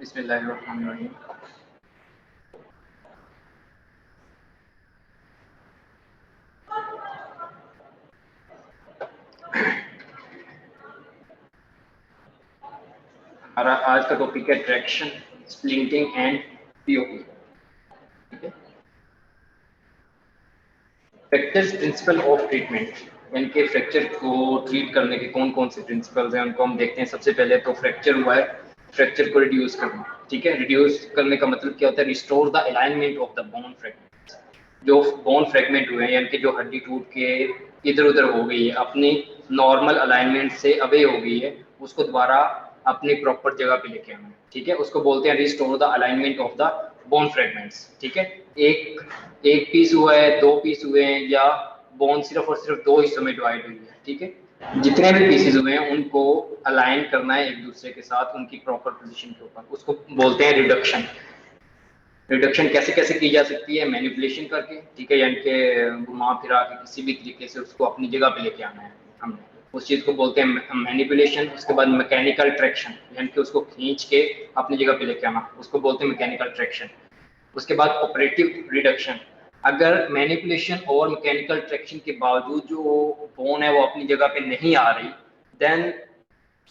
बिस्मिल्लाहिर्रहमानिर्रहीम। हमारा आज का टॉपिक है ट्रैक्शन, स्प्लिंटिंग एंड पीओपी। ठीक है, फ्रैक्चर प्रिंसिपल ऑफ ट्रीटमेंट, यानी कि फ्रैक्चर को ट्रीट करने के कौन कौन से प्रिंसिपल्स हैं उनको हम देखते हैं। सबसे पहले तो फ्रैक्चर हुआ है, फ्रैक्चर को रिड्यूस करना। ठीक है, रिड्यूस करने का मतलब क्या होता है? Restore the alignment of the bone fragment. जो बोन फ्रैगमेंट हुए हैं, यानी कि जो हड्डी टूट के इधर उधर हो गई है, अपनी नॉर्मल अलाइनमेंट से अवे हो गई है, उसको दोबारा अपनी प्रॉपर जगह पे लेके आना। ठीक है, उसको बोलते हैं restore the alignment of the bone fragments. ठीक है, एक एक पीस हुआ है, दो पीस हुए हैं, या बोन सिर्फ और सिर्फ दो हिस्सों में डिवाइड हुई है। ठीक है, जितने भी पीसेस हुए हैं उनको अलाइन करना है एक दूसरे के साथ उनकी प्रॉपर पोजीशन के ऊपर, उसको बोलते हैं रिडक्शन। रिडक्शन कैसे कैसे की जा सकती है? मैनिपुलेशन करके। ठीक है, यानी कि घुमा फिरा के किसी भी तरीके से उसको अपनी जगह पे लेके आना है हमने, उस चीज को बोलते हैं मैनिपुलेशन। उसके बाद मैकेनिकल ट्रैक्शन, यानी कि उसको खींच के अपनी जगह पे लेके आना, उसको बोलते हैं मैकेनिकल ट्रैक्शन। उसके बाद ऑपरेटिव रिडक्शन। अगर मैनिपुलेशन और मैकेनिकल ट्रैक्शन के बावजूद जो बोन है वो अपनी जगह पे नहीं आ रही, देन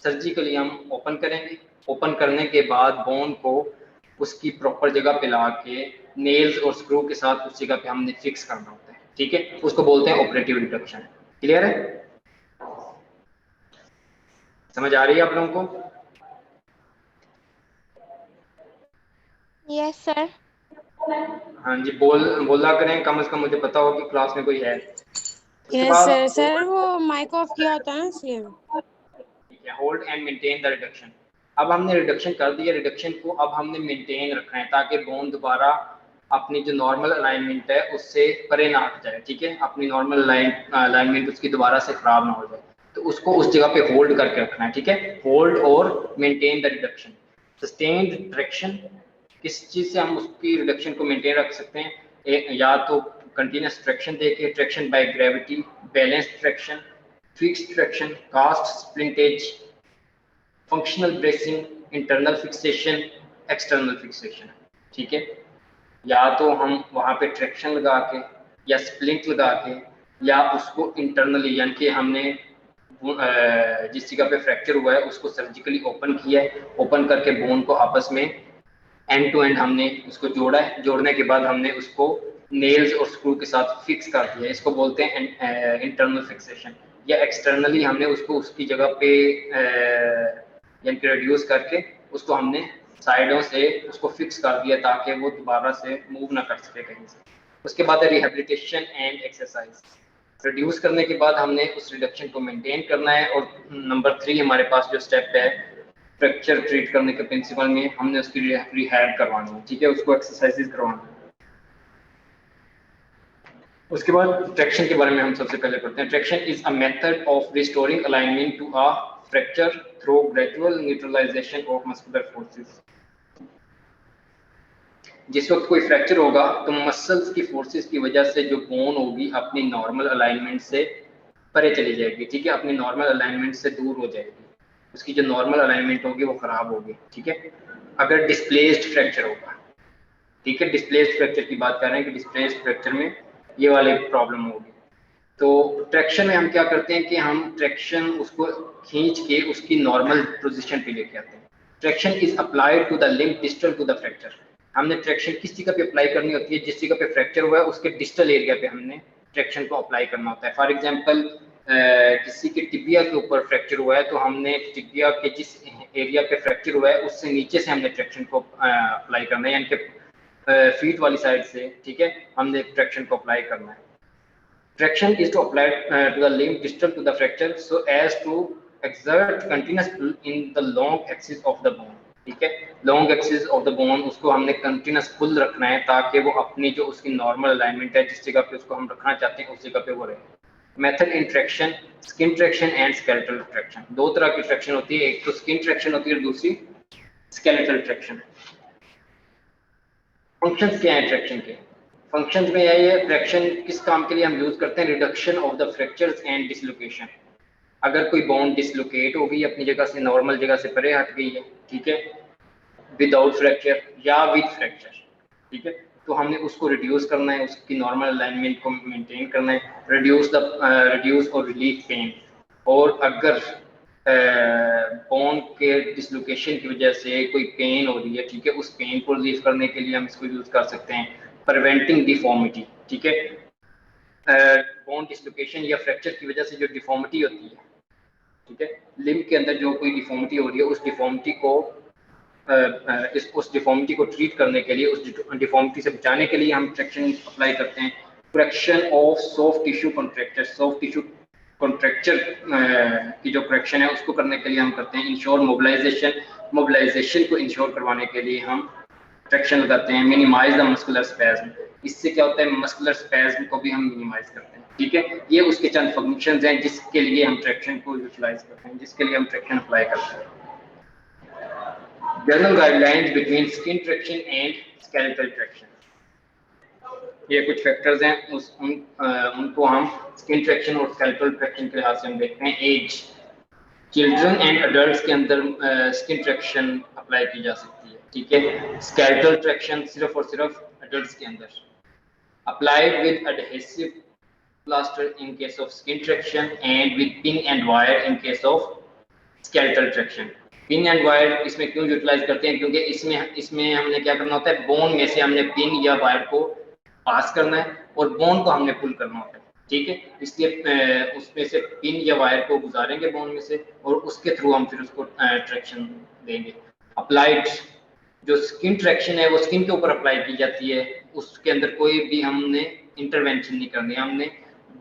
सर्जिकली हम ओपन करेंगे। ओपन करने के बाद बोन को उसकी प्रॉपर जगह पे ला के नेल्स और स्क्रू के साथ उस जगह पे हमने फिक्स करना होता है। ठीक है, उसको बोलते हैं ऑपरेटिव रिडक्शन। क्लियर है? समझ आ रही है आप लोगों को? Yes sir. हाँ जी, बोला करें, कम से कम मुझे पता हो कि क्लास में कोई है। उसके यस बाद सर। सर वो माइक ऑफ किया होता है ना इसलिए। ठीक है, hold and maintain the reduction. अब हमने रिडक्शन कर दिया, रिडक्शन को अब हमने मेंटेन रखना है ताकि बोन दोबारा अपनी जो नॉर्मल अलाइनमेंट है उससे परे ना हट जाए। ठीक है, अपनी नॉर्मल अलाइनमेंट उसकी दोबारा से खराब ना हो जाए, तो उसको उस जगह पे होल्ड करके रखना है। ठीक है, होल्ड और maintain the reduction. Sustained traction, किस चीज से हम उसकी रिडक्शन को मेंटेन रख सकते हैं? या तो कंटिन्यूस ट्रैक्शन देके, traction by gravity, balance traction, fixed traction, cast splintage, functional bracing, internal fixation, external fixation. ठीक है, या तो हम वहां पे ट्रैक्शन लगा के, या स्प्लिंट लगा के, या उसको इंटरनली, यानी कि हमने जिस जगह पे फ्रैक्चर हुआ है उसको सर्जिकली ओपन किया है, ओपन करके बोन को आपस में एंड टू एंड हमने उसको जोड़ा है, जोड़ने के बाद हमने उसको नेल्स और स्क्रू के साथ फिक्स कर दिया। इसको बोलते हैं इंटरनल फिक्सेशन। या एक्सटर्नली हमने उसको उसकी जगह पे यानी कि रिड्यूस करके उसको हमने साइडों से उसको फिक्स कर दिया ताकि वो दोबारा से मूव ना कर सके कहीं से। उसके बाद रिहेबिलिटेशन एंड एक्सरसाइज। रिड्यूस करने के बाद हमने उस रिडक्शन को मेंटेन करना है। और नंबर 3 हमारे पास जो स्टेप है फ्रैक्चर ट्रीट करने के प्रिंसिपल में, हमने उसकी रिहैब करवानी है। ठीक है, उसको एक्सरसाइजेज करवानी है। उसके बाद ट्रैक्शन के बारे में हम सबसे पहले पढ़ते हैं। Traction is a method of restoring alignment to a fracture through gradual neutralisation of muscular forces. जिस वक्त कोई फ्रैक्चर होगा तो मसल्स की फोर्सेस की वजह से जो बोन होगी अपनी नॉर्मल अलाइनमेंट से परे चली जाएगी। ठीक है, अपनी नॉर्मल अलाइनमेंट से दूर हो जाएगी, उसकी जो नॉर्मल अलाइनमेंट होगी वो खराब होगी। ठीक है, अगर डिस्प्लेस्ड फ्रैक्चर होगा, ठीक है, डिस्प्लेस्ड फ्रैक्चर की बात कर रहे हैं कि डिस्प्लेस्ड फ्रैक्चर में ये वाली प्रॉब्लम होगी। तो ट्रैक्शन में हम क्या करते हैं कि हम ट्रैक्शन उसको खींच के उसकी नॉर्मल पोजीशन पे लेके आते हैं। Traction is applied to the link distal to the fracture. हमने ट्रैक्शन किस जगह पे अप्लाई करनी होती है? जिस जगह पे फ्रैक्चर हुआ है उसके डिस्टल एरिया पे हमने ट्रैक्शन को अप्लाई करना होता है। फॉर एग्जांपल किसी के टिबिया के ऊपर फ्रैक्चर हुआ है तो हमने टिबिया के जिस एरिया पे फ्रैक्चर हुआ है उससे नीचे से हमने ट्रैक्शन को अप्लाई करना है, यानी कि फीट वाली साइड से। ठीक है, हमने ट्रैक्शन को अप्लाई करना है। Traction is to apply to the limb distal to the fracture so as to exert continuous pull in the long axis of the bone. ठीक है, long axis of the bone उसको हमने continuous पुल रखना है ताकि वो अपनी जो उसकी नॉर्मल अलाइनमेंट है जिस जगह पे उसको हम रखना चाहते हैं उस जगह पे वो रहे। Method in traction, skin traction and skeletal traction. दो तरह की ट्रैक्शन होती है, एक तो स्किन ट्रैक्शन होती है और दूसरी स्केलेटल ट्रैक्शन। फंक्शंस क्या है ट्रैक्शन के? फंक्शंस में यही है, ट्रैक्शन किस काम के लिए हम यूज करते हैं? Reduction of the fractures and dislocation. अगर कोई बोन डिसलोकेट हो गई अपनी जगह से, नॉर्मल जगह से परे हट गई है, ठीक है, विदाउट फ्रैक्चर या विद फ्रैक्चर, ठीक है। तो हमने उसको रिड्यूस करना है, उसकी नॉर्मल अलाइनमेंट को मेंटेन करना है, रिड्यूस और रिलीफ पेन। और अगर बोन के डिसलोकेशन की वजह से कोई पेन हो रही है, ठीक है, उस पेन को रिलीफ करने के लिए हम इसको यूज कर सकते हैं। प्रिवेंटिंग डिफॉर्मिटी, ठीक है, बोन डिसलोकेशन या फ्रैक्चर की वजह से जो डिफॉर्मिटी होती है, ठीक है, लिम्ब के अंदर जो कोई डिफॉर्मिटी हो रही है, उस डिफॉर्मिटी को उस डिफॉर्मिटी को ट्रीट करने के लिए, उस डिफॉर्मिटी से बचाने के लिए हम ट्रैक्शन अप्लाई करते हैं। Correction of soft tissue contracture, soft tissue contracture की जो करेक्शन है उसको करने के लिए हम करते हैं। इंश्योर मोबिलाइजेशन को इंश्योर करवाने के लिए हम ट्रैक्शन लगाते हैं। मिनिमाइज द मस्कुलर स्पैज्म, इससे क्या होता है, मस्कुलर स्पैज्म को भी हम मिनिमाइज करते हैं, ठीक है। ये उसके चंद फंक्शंस हैं जिसके लिए हम ट्रैक्शन को यूटिलाइज करते हैं, जिसके लिए हम ट्रैक्शन अप्लाई करते हैं। General guidelines between skin traction and skeletal traction, ये कुछ फैक्टर्स हैं, उनको हम स्किन ट्रैक्शन और स्केलेटल ट्रैक्शन के लिहाज से हम देखते हैं। एज, चिल्ड्रन एंड अडल्ट्स के अंदर स्किन ट्रैक्शन अप्लाई की जा सकती है, ठीक है। स्केलेटल ट्रैक्शन सिर्फ और सिर्फ अडल्ट्स के अंदर। Applied with adhesive plaster in case of skin traction and with pin and wire in case of skeletal traction. Pin and wire इसमें क्यों यूटिलाइज करते हैं, क्योंकि इसमें हमने क्या करना होता है, बोन में से हमने पिन या वायर को पास करना है और बोन को हमने पुल करना होता है, ठीक है। इसलिए उसमें से पिन या वायर को गुजारेंगे बोन में से और उसके थ्रू हम फिर उसको ट्रैक्शन देंगे। अप्लाइड जो स्किन ट्रैक्शन है वो स्किन के ऊपर अप्लाई की जाती है, उसके अंदर कोई भी हमने इंटरवेंशन नहीं करनी, हमने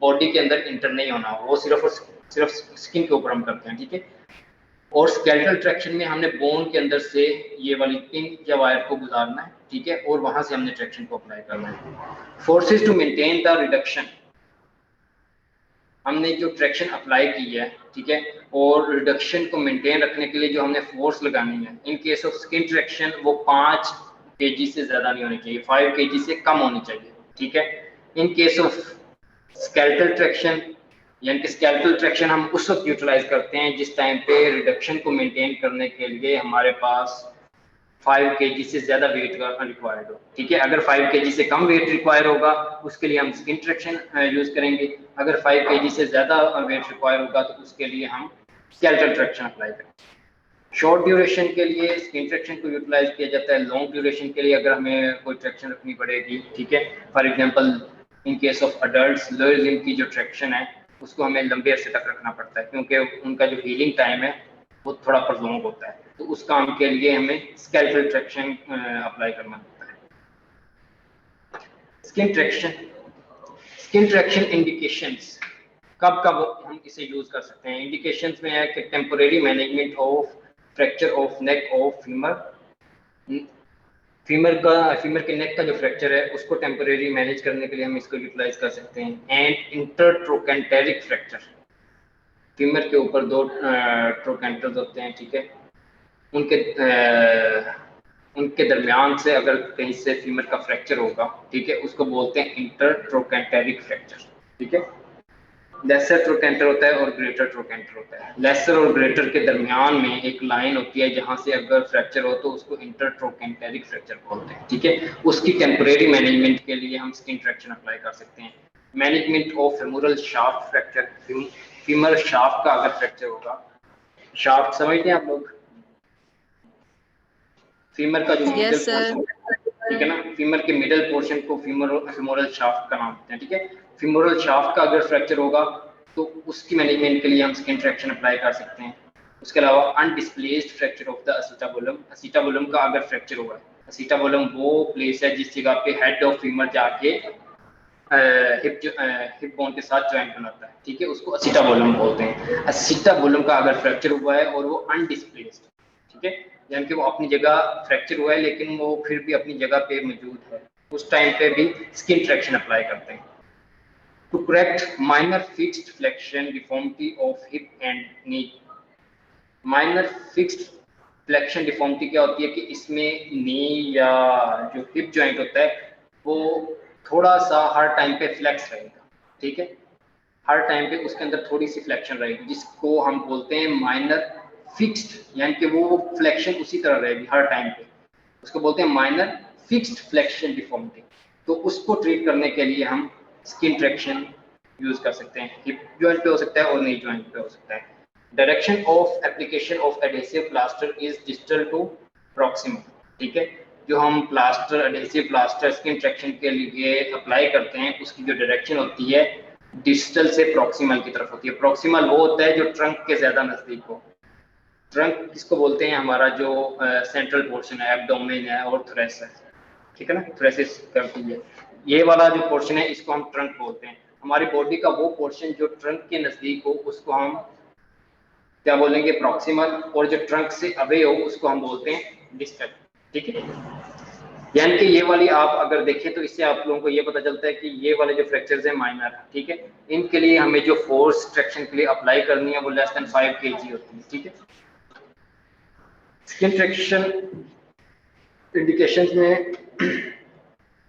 बॉडी के अंदर इंटर नहीं होना, वो सिर्फ और सिर्फ स्किन के ऊपर हम करते हैं, ठीक है। और स्केलेटल ट्रैक्शन में हमने बोन के अंदर से ये वाली पिन या वायर को गुजारना है, ठीक है, और वहां से हमने ट्रैक्शन को अप्लाई करना है। Forces to maintain the reduction, हमने जो ट्रैक्शन अप्लाई की है, ठीक है, और रिडक्शन को मेंटेन रखने के लिए जो हमने फोर्स लगानी है, in case of skin traction वो 5 kg से ज्यादा नहीं होनी चाहिए, 5 kg से कम होनी चाहिए, ठीक है। In case of skeletal traction, यानी कि स्केलेटल ट्रैक्शन हम उस वक्त यूटिलाइज करते हैं जिस टाइम पे रिडक्शन को मेंटेन करने के लिए हमारे पास 5 kg से ज्यादा वेट रिक्वायर्ड हो, ठीक है। अगर 5 kg से कम वेट रिक्वायर होगा उसके लिए हम स्किन ट्रैक्शन यूज करेंगे, अगर 5 kg से ज्यादा वेट रिक्वायर होगा तो उसके लिए हम स्केलेटल ट्रैक्शन अप्लाई करेंगे। शॉर्ट ड्यूरेशन के लिए स्किन ट्रैक्शन को यूटिलाइज किया जाता है। लॉन्ग ड्यूरेशन के लिए अगर हमें कोई ट्रैक्शन रखनी पड़ेगी, ठीक है, for example in case of adults, lower limb की जो ट्रैक्शन है उसको हमें लंबे अरसे तक रखना पड़ता है क्योंकि उनका जो हीलिंग टाइम है वो थोड़ा प्रॉन्ग होता है, तो उस काम के लिए हमें स्केलेटल ट्रैक्शन अप्लाई करना होता है। स्किन ट्रैक्शन इंडिकेशंस, कब कब हम इसे यूज कर सकते हैं। इंडिकेशंस में है कि temporary management of fracture of neck of femur के नेक का जो फ्रैक्चर है उसको टेम्पोरेरी मैनेज करने के लिए हम इसको यूटिलाइज कर सकते हैं। एंड इंटरट्रोकेंटेरिक फ्रैक्चर, फीमर के ऊपर 2 ट्रोकेंटर्स होते हैं, ठीक है, उनके दरमियान से अगर कहीं से फीमर का फ्रैक्चर होगा, ठीक है, उसको बोलते हैं इंटरट्रोकेंटेरिक फ्रैक्चर, ठीक है। लेसर ट्रोकेंटर होता है और ग्रेटर ट्रोकेंटर होता है। लेसर और ग्रेटर के दरमियान में एक लाइन होती है जहां से अगर फ्रैक्चर हो तो उसको इंटरट्रोकेंटेरिक फ्रैक्चर बोलते हैं, ठीक है। उसकी टेम्पोरेरी मैनेजमेंट के लिए हम स्किन ट्रैक्शन अप्लाई कर सकते हैं। Management of femoral shaft fracture, femur shaft का अगर फ्रैक्चर होगा, शाफ्ट समझते हैं आप लोग, फीमर का जो मिडल पोर्शन, ठीक है ना, फीमर के मिडल पोर्शन को फीमोरल शाफ्ट का नाम देते हैं, ठीक है। फीमोरल शाफ्ट का अगर फ्रैक्चर होगा तो उसकी मैनेजमेंट के लिए हम स्किन ट्रैक्शन अप्लाई कर सकते हैं। उसके अलावा अनडिस्प्लेस्ड फ्रैक्चर ऑफ द असिटाबुलम, असिटाबुलम का अगर फ्रैक्चर हुआ है, असिटाबुलम वो प्लेस है जिस जगह पे हेड ऑफ फीमर जाके हिप बोन के साथ ज्वाइन बनाता है, ठीक है, उसको असिटाबुलम बोलते हैं। असिटाबुलम का अगर फ्रैक्चर हुआ है और वो अनडिस्प्लेस्ड, ठीक है, यानी कि वो अपनी जगह फ्रैक्चर हुआ है लेकिन वो फिर भी अपनी जगह पे मौजूद है, उस टाइम पे भी स्किन ट्रैक्शन अप्लाई करते हैं। To correct minor fixed flexion deformity of hip and knee, minor fixed flexion deformity क्या होती है कि इसमें नी या जो हिप जॉइंट होता है वो थोड़ा सा हर टाइम पे फ्लेक्स रहेगा, ठीक है, हर टाइम पे उसके अंदर थोड़ी सी फ्लेक्शन रहेगी जिसको हम बोलते हैं माइनर फिक्स्ड, यानी कि वो फ्लेक्शन उसी तरह रहेगी हर टाइम पे, उसको बोलते हैं माइनर फिक्स्ड फ्लेक्शन डिफॉर्मिटी। तो उसको ट्रीट करने के लिए हम स्किन ट्रैक्शन यूज कर सकते हैं। हिप जॉइंट पे हो सकता है और नी जॉइंट पे हो सकता है। Direction of application of adhesive plaster is distal to proximal. ठीक है, जो हम plaster adhesive plaster skin traction के लिए अप्लाई करते हैं उसकी जो डायरेक्शन होती है डिस्टल से प्रॉक्सिमल की तरफ होती है। प्रॉक्सिमल वो होता है जो ट्रंक के ज्यादा नजदीक हो। ट्रंक किसको बोलते हैं, हमारा जो सेंट्रल पोर्शन है, एब्डोमेन है और थ्रेस है, ठीक है ना, थ्रेसिस करती है, ये वाला जो पोर्शन है इसको हम ट्रंक बोलते हैं। हमारी बॉडी का वो पोर्शन जो ट्रंक के नजदीक हो उसको हम क्या बोलेंगे, प्रॉक्सिमल, और जो ट्रंक से अवे हो उसको हम बोलते हैं डिस्टल। ठीक है, यानी कि ये वाली आप अगर देखें तो इससे आप लोगों को ये पता चलता है कि ये वाले जो फ्रैक्चर्स हैं माइनर है। ठीक है, इनके लिए हमें जो फोर्स ट्रैक्शन के लिए अप्लाई करनी है वो लेस देन 5 kg होती है। ठीक है, स्किन ट्रैक्शन इंडिकेशंस में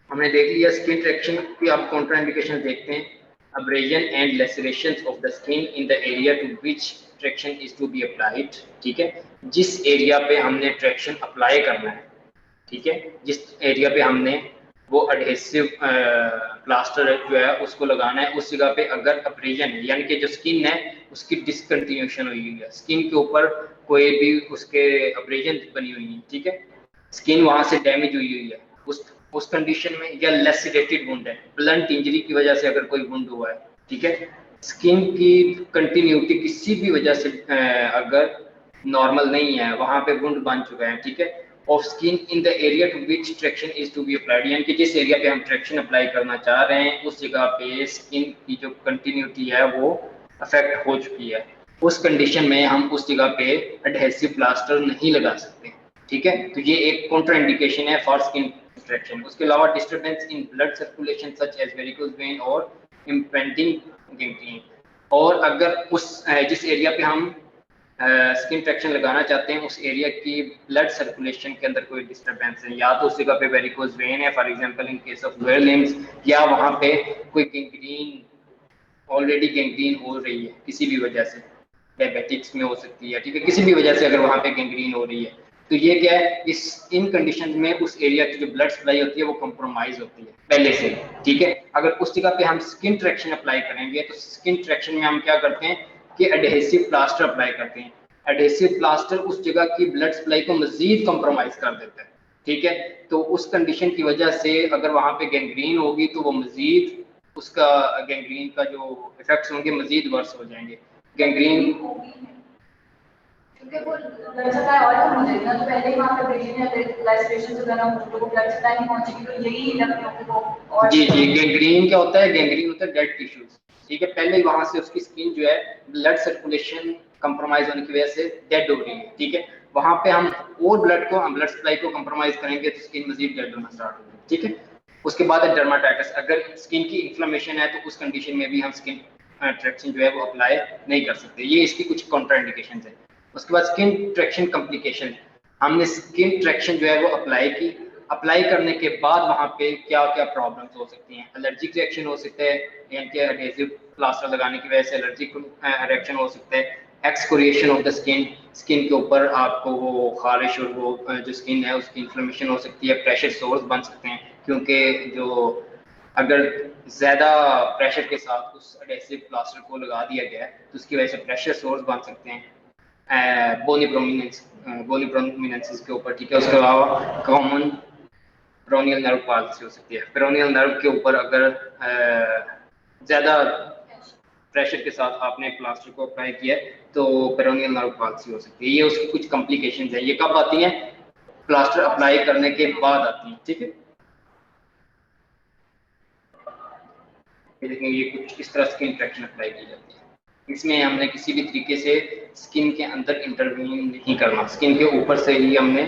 हमने देख लिया। स्किन ट्रैक्शन की आप कॉन्ट्राइंडिकेशन देखते हैं, abrasion and lacerations of the skin in the area to which traction is to be applied। ठीक है, जिस एरिया पे हमने ट्रैक्शन अप्लाई करना है, ठीक है, जिस एरिया पे हमने वो एडहेसिव प्लास्टर जो है उसको लगाना है, उस जगह पे अगर अब्रेजन है यानी कि जो स्किन है उसकी डिसकंटिन्यूएशन हुई हुई है, स्किन के ऊपर कोई भी उसके अब्रेजन बनी हुई है, ठीक है, स्किन वहां से डैमेज हुई हुई है, उस कंडीशन में, या लेसिडेटेड वुंड है, ब्लंट इंजरी की वजह से अगर कोई वुंड हुआ है, ठीक है, स्किन की कंटिन्यूटी किसी भी वजह से अगर नॉर्मल नहीं है, वहां पे वुंड बन चुका है, ठीक है, of skin in the area to which traction is to be applied, यानी कि जिस एरिया पे हम ट्रैक्शन अप्लाई करना चाह रहे हैं उस जगह पे स्किन की जो कंटिन्यूटी है वो अफेक्ट हो चुकी है, उस कंडीशन में हम उस जगह पे एडहेसिव प्लास्टर नहीं लगा सकते। ठीक है, तो ये एक कॉन्ट्रा इंडिकेशन है फॉर स्किन ट्रैक्शन। उसके अलावा disturbance in blood circulation such as varicose vein और इम्पेंडिंग गैंग्रीन, और अगर उस जिस एरिया पे हम स्किन ट्रैक्शन लगाना चाहते हैं उस एरिया की ब्लड सर्कुलेशन के अंदर कोई डिस्टर्बेंस है, या तो उस जगह पे वेरिकोज वेन है for example in case of lower limbs, या वहां पे कोई गैंग्रीन ऑलरेडी गैंग्रीन हो रही है किसी भी वजह से, डायबिटिक्स में हो सकती है, ठीक है, किसी भी वजह से अगर वहां पे गैंग्रीन हो रही है, तो ये क्या है, इस इन कंडीशन में उस एरिया की जो ब्लड सप्लाई होती है वो कंप्रोमाइज होती है पहले से। ठीक है, अगर उस जगह पे हम स्किन ट्रैक्शन अप्लाई करेंगे तो स्किन ट्रैक्शन में हम क्या करते हैं कि एडहेसिव प्लास्टर अप्लाई करते हैं। एडहेसिव प्लास्टर उस जगह की ब्लड सप्लाई को मजीद कंप्रोमाइज कर देता है। ठीक है, तो उस कंडीशन की वजह से अगर वहां पे गैंग्रीन होगी तो वो मजीद उसका गैंग्रीन का जो इफेक्ट्स होंगे मजीद वर्स हो जाएंगे। गैंग्रीन क्योंकि वो ब्लड सप्लाई और कम हो जाएगी ना, तो पहले ही वहाँ पे ब्लीडिंग या लैसरेशन से बना हो तो वो ब्लड सप्लाई नहीं पहुंचेगी, तो यही लक्षणों को और जी गैंग्रीन क्या होता है, गैंग्रीन होता है डेड टिश्यूज। ठीक है, पहले ही वहां से उसकी स्किन जो है ब्लड सर्कुलेशन कंप्रोमाइज होने की वजह से डेड हो रही है। ठीक है, वहां पे हम और ब्लड सप्लाई को कंप्रोमाइज करेंगे तो स्किन मजीद डेड होना स्टार्ट होगी। ठीक है, उसके बाद है डर्माटाइटिस, अगर स्किन की इन्फ्लेमेशन है तो उस कंडीशन में भी हम स्किन ट्रैक्शन जो है वो अप्लाई नहीं कर सकते। ये इसकी कुछ कॉन्ट्राइंडिकेशंस है। उसके बाद स्किन ट्रैक्शन कॉम्प्लिकेशन, हमने स्किन ट्रैक्शन जो है वो अप्लाई की, अप्लाई करने के बाद वहां पे क्या क्या प्रॉब्लम्स हो सकती हैं, एलर्जिक रिएक्शन हो सकते हैं, यानी कि एडहेसिव प्लास्टर लगाने की वजह से एलर्जिक रिएक्शन हो सकते हैं, excoriation of the skin, skin के ऊपर आपको वो खारिश और वो जो स्किन है उसकी इन्फ्लेमेशन हो सकती है, प्रेशर सोर्स बन सकते हैं, क्योंकि जो अगर ज्यादा प्रेशर के साथ उस एडहेसिव प्लास्टर को लगा दिया गया है तो उसकी वजह से प्रेशर सोर्स बन सकते हैं बोनी प्रोमिनेंसेस के ऊपर। ठीक है, उसके अलावा कॉमन पेरोनियल नर्व पाल्सी हो सकती है, पेरोनियल नर्व के ऊपर अगर ज्यादा प्रेशर के साथ आपने प्लास्टर को अप्लाई किया तो पेरोनियल नर्व पाल्सी हो सकती है। ये उसकी कुछ कॉम्प्लिकेशंस है, ये कब आती हैं, प्लास्टर अप्लाई करने के बाद आती हैं। ठीक है, देखेंगे ये कुछ इस तरह स्किन ट्रैक्शन अप्लाई की जाती है। इसमें हमने किसी भी तरीके से स्किन के अंदर इंटरवीन नहीं करना, स्किन के ऊपर से ही हमने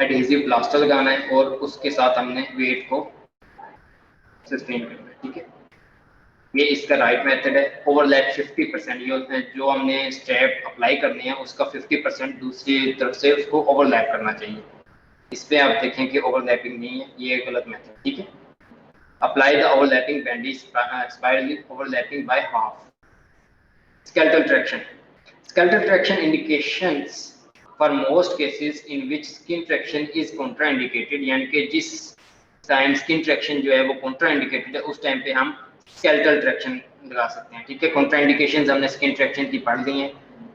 एडहेसिव प्लास्टर लगाना है और उसके साथ हमने वेट को सस्टेन करना है। ठीक है, ये इसका राइट मेथड है। ओवरलैप 50%, जो हमने स्टेप अप्लाई करने हैं उसका 50% दूसरी तरफ से उसको ओवरलैप करना चाहिए। इस पे आप देखें कि ओवरलैपिंग नहीं है, ये गलत मेथड। ठीक है, apply the overlapping bandage spirally overlapping by half. Skeletal traction indications for most cases in which skin traction is contraindicated, यानी कि जिस टाइम स्किन ट्रैक्शन जो है वो कॉन्ट्राइंडिकेटेड है उस टाइम पे हम स्केलेटल ट्रैक्शन लगा सकते हैं। ठीक है, कॉन्ट्राइंडिकेशंस हमने स्किन ट्रैक्शन की पढ़ ली हैं,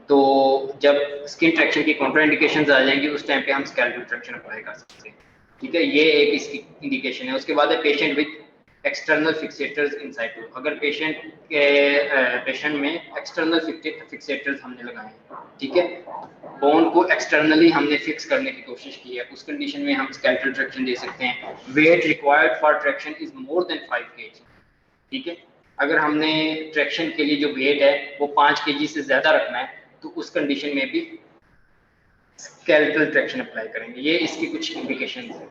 तो जब स्किन ट्रैक्शन की कॉन्ट्राइंडिकेशंस आ जाएंगी उस टाइम पे हम स्केलेटल ट्रैक्शन अप्लाई कर सकते हैं। ठीक है, ये एक इसकी इंडिकेशन है। उसके बाद है patient with external fixators inside to. अगर पेशेंट में एक्सटर्नल फिक्सेटर्स हमने लगाए हैं, ठीक है, बोन को एक्सटर्नली हमने फिक्स करने की कोशिश की है, उस कंडीशन में हम स्केलेटल ट्रैक्शन दे सकते हैं। Weight required for traction is more than 5 kg। ठीक है, अगर हमने ट्रैक्शन के लिए जो वेट है वो 5 kg से ज्यादा रखना है तो उस कंडीशन में भी स्केलेटल ट्रैक्शन अप्लाई करेंगे। ये इसकी कुछ इंडिकेशन है।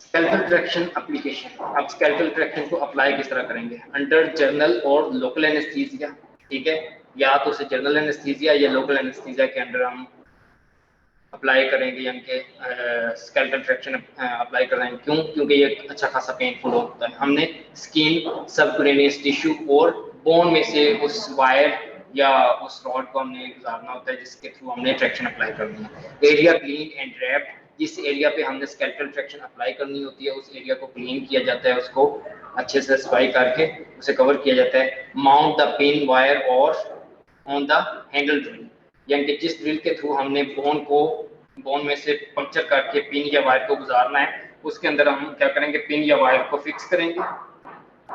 स्केलेटल ट्रैक्शन एप्लीकेशन, अब स्केलेटल ट्रैक्शन को अप्लाई किस तरह करेंगे? अंडर जनरल और लोकल एनेस्थीसिया। ठीक है, या तो उसे जनरल एनेस्थीसिया या लोकल एनेस्थीसिया के अंडर हम अप्लाई करेंगे, यानी कि स्केलेटल ट्रैक्शन अप्लाई कर रहे हैं। क्यों? क्योंकि ये अच्छा खासा पेनफुल होता है। हमने स्किन, सबक्यूटेनियस टिश्यू और बोन में से उस वायर या उस रॉड को हमने गुजारना होता है जिसके थ्रू हमने ट्रैक्शन अप्लाई करनी है। एरिया क्लीन एंड रैप्ड, जिस एरिया पे हमने स्केलेटल ट्रैक्शन अप्लाई करनी होती है उस एरिया को क्लीन किया जाता है, उसको अच्छे से सफाई करके उसे कवर किया जाता है। माउंट द पिन वायर और ऑन द हैंडल ड्रिल, यानी कि जिस ड्रिल के थ्रू हमने बोन में से पंक्चर करके पिन या वायर को गुजारना है उसके अंदर हम क्या करेंगे? पिन या वायर को फिक्स करेंगे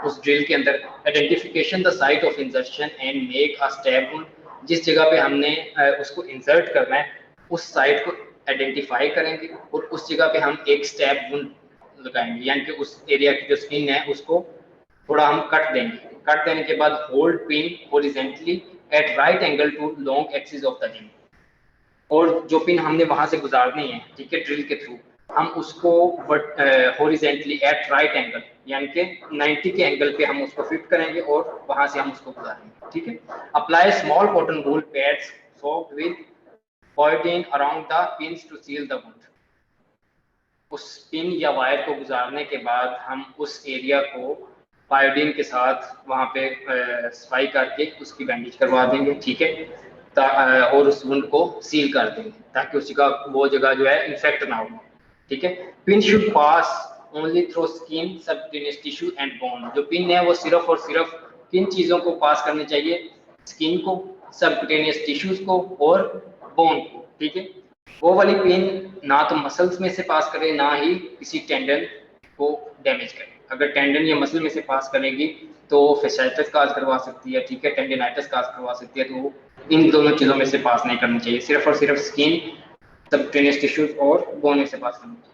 उस ड्रिल के अंदर। Identification the site of insertion and make a stab wound, जिस जगह पे हमने उसको इंसर्ट करना है उस साइट को आइडेंटिफाई करेंगे और उस जगह पे हम एक स्टैब वुंड लगाएंगे, यानी कि उस एरिया की जो स्किन है उसको थोड़ा हम कट देंगे। कट देने के बाद hold pin horizontally at right angle to long axis of the ring, और जो पिन हमने वहां से गुजारनी है, ठीक है, ड्रिल के थ्रू, हम उसको हॉरिजॉन्टली एट राइट एंगल यानी कि 90 के एंगल पे हम उसको फिट करेंगे और वहां से हम उसको गुजारेंगे। ठीक है, apply small cotton wool pads soaked with pointing around the pins to seal the wound. उस पिन या वायर को गुजारने के बाद हम उस एरिया को पायोडीन के साथ वहां पे सफाई करके उसकी बैंडेज करवा देंगे। ठीक है, और उस वुंड को सील कर देंगे ताकि उसका वो जगह जो है इन्फेक्ट ना हो। ठीक है, pin should pass only through skin, subcutaneous tissue and bone. जो पिन है वो सिर्फ और सिर्फ किन चीजों को पास करनी चाहिए? स्किन को, सबक्यूटेनियस टिश्यूज को और बोन को। ठीक है, वो वाली पिन ना तो मसल्स में से पास करे ना ही किसी टेंडन को डैमेज करे। अगर टेंडन या मसल में से पास करेगी तो फेसाइटिस काज करवा सकती है। ठीक है, टेंडिनाइटिस काज करवा सकती है। तो इन दोनों चीजों में से पास नहीं करनी चाहिए, सिर्फ और सिर्फ स्किन, सबक्यूटेनियस टिश्यूज और बोन में से पास करनी चाहिए।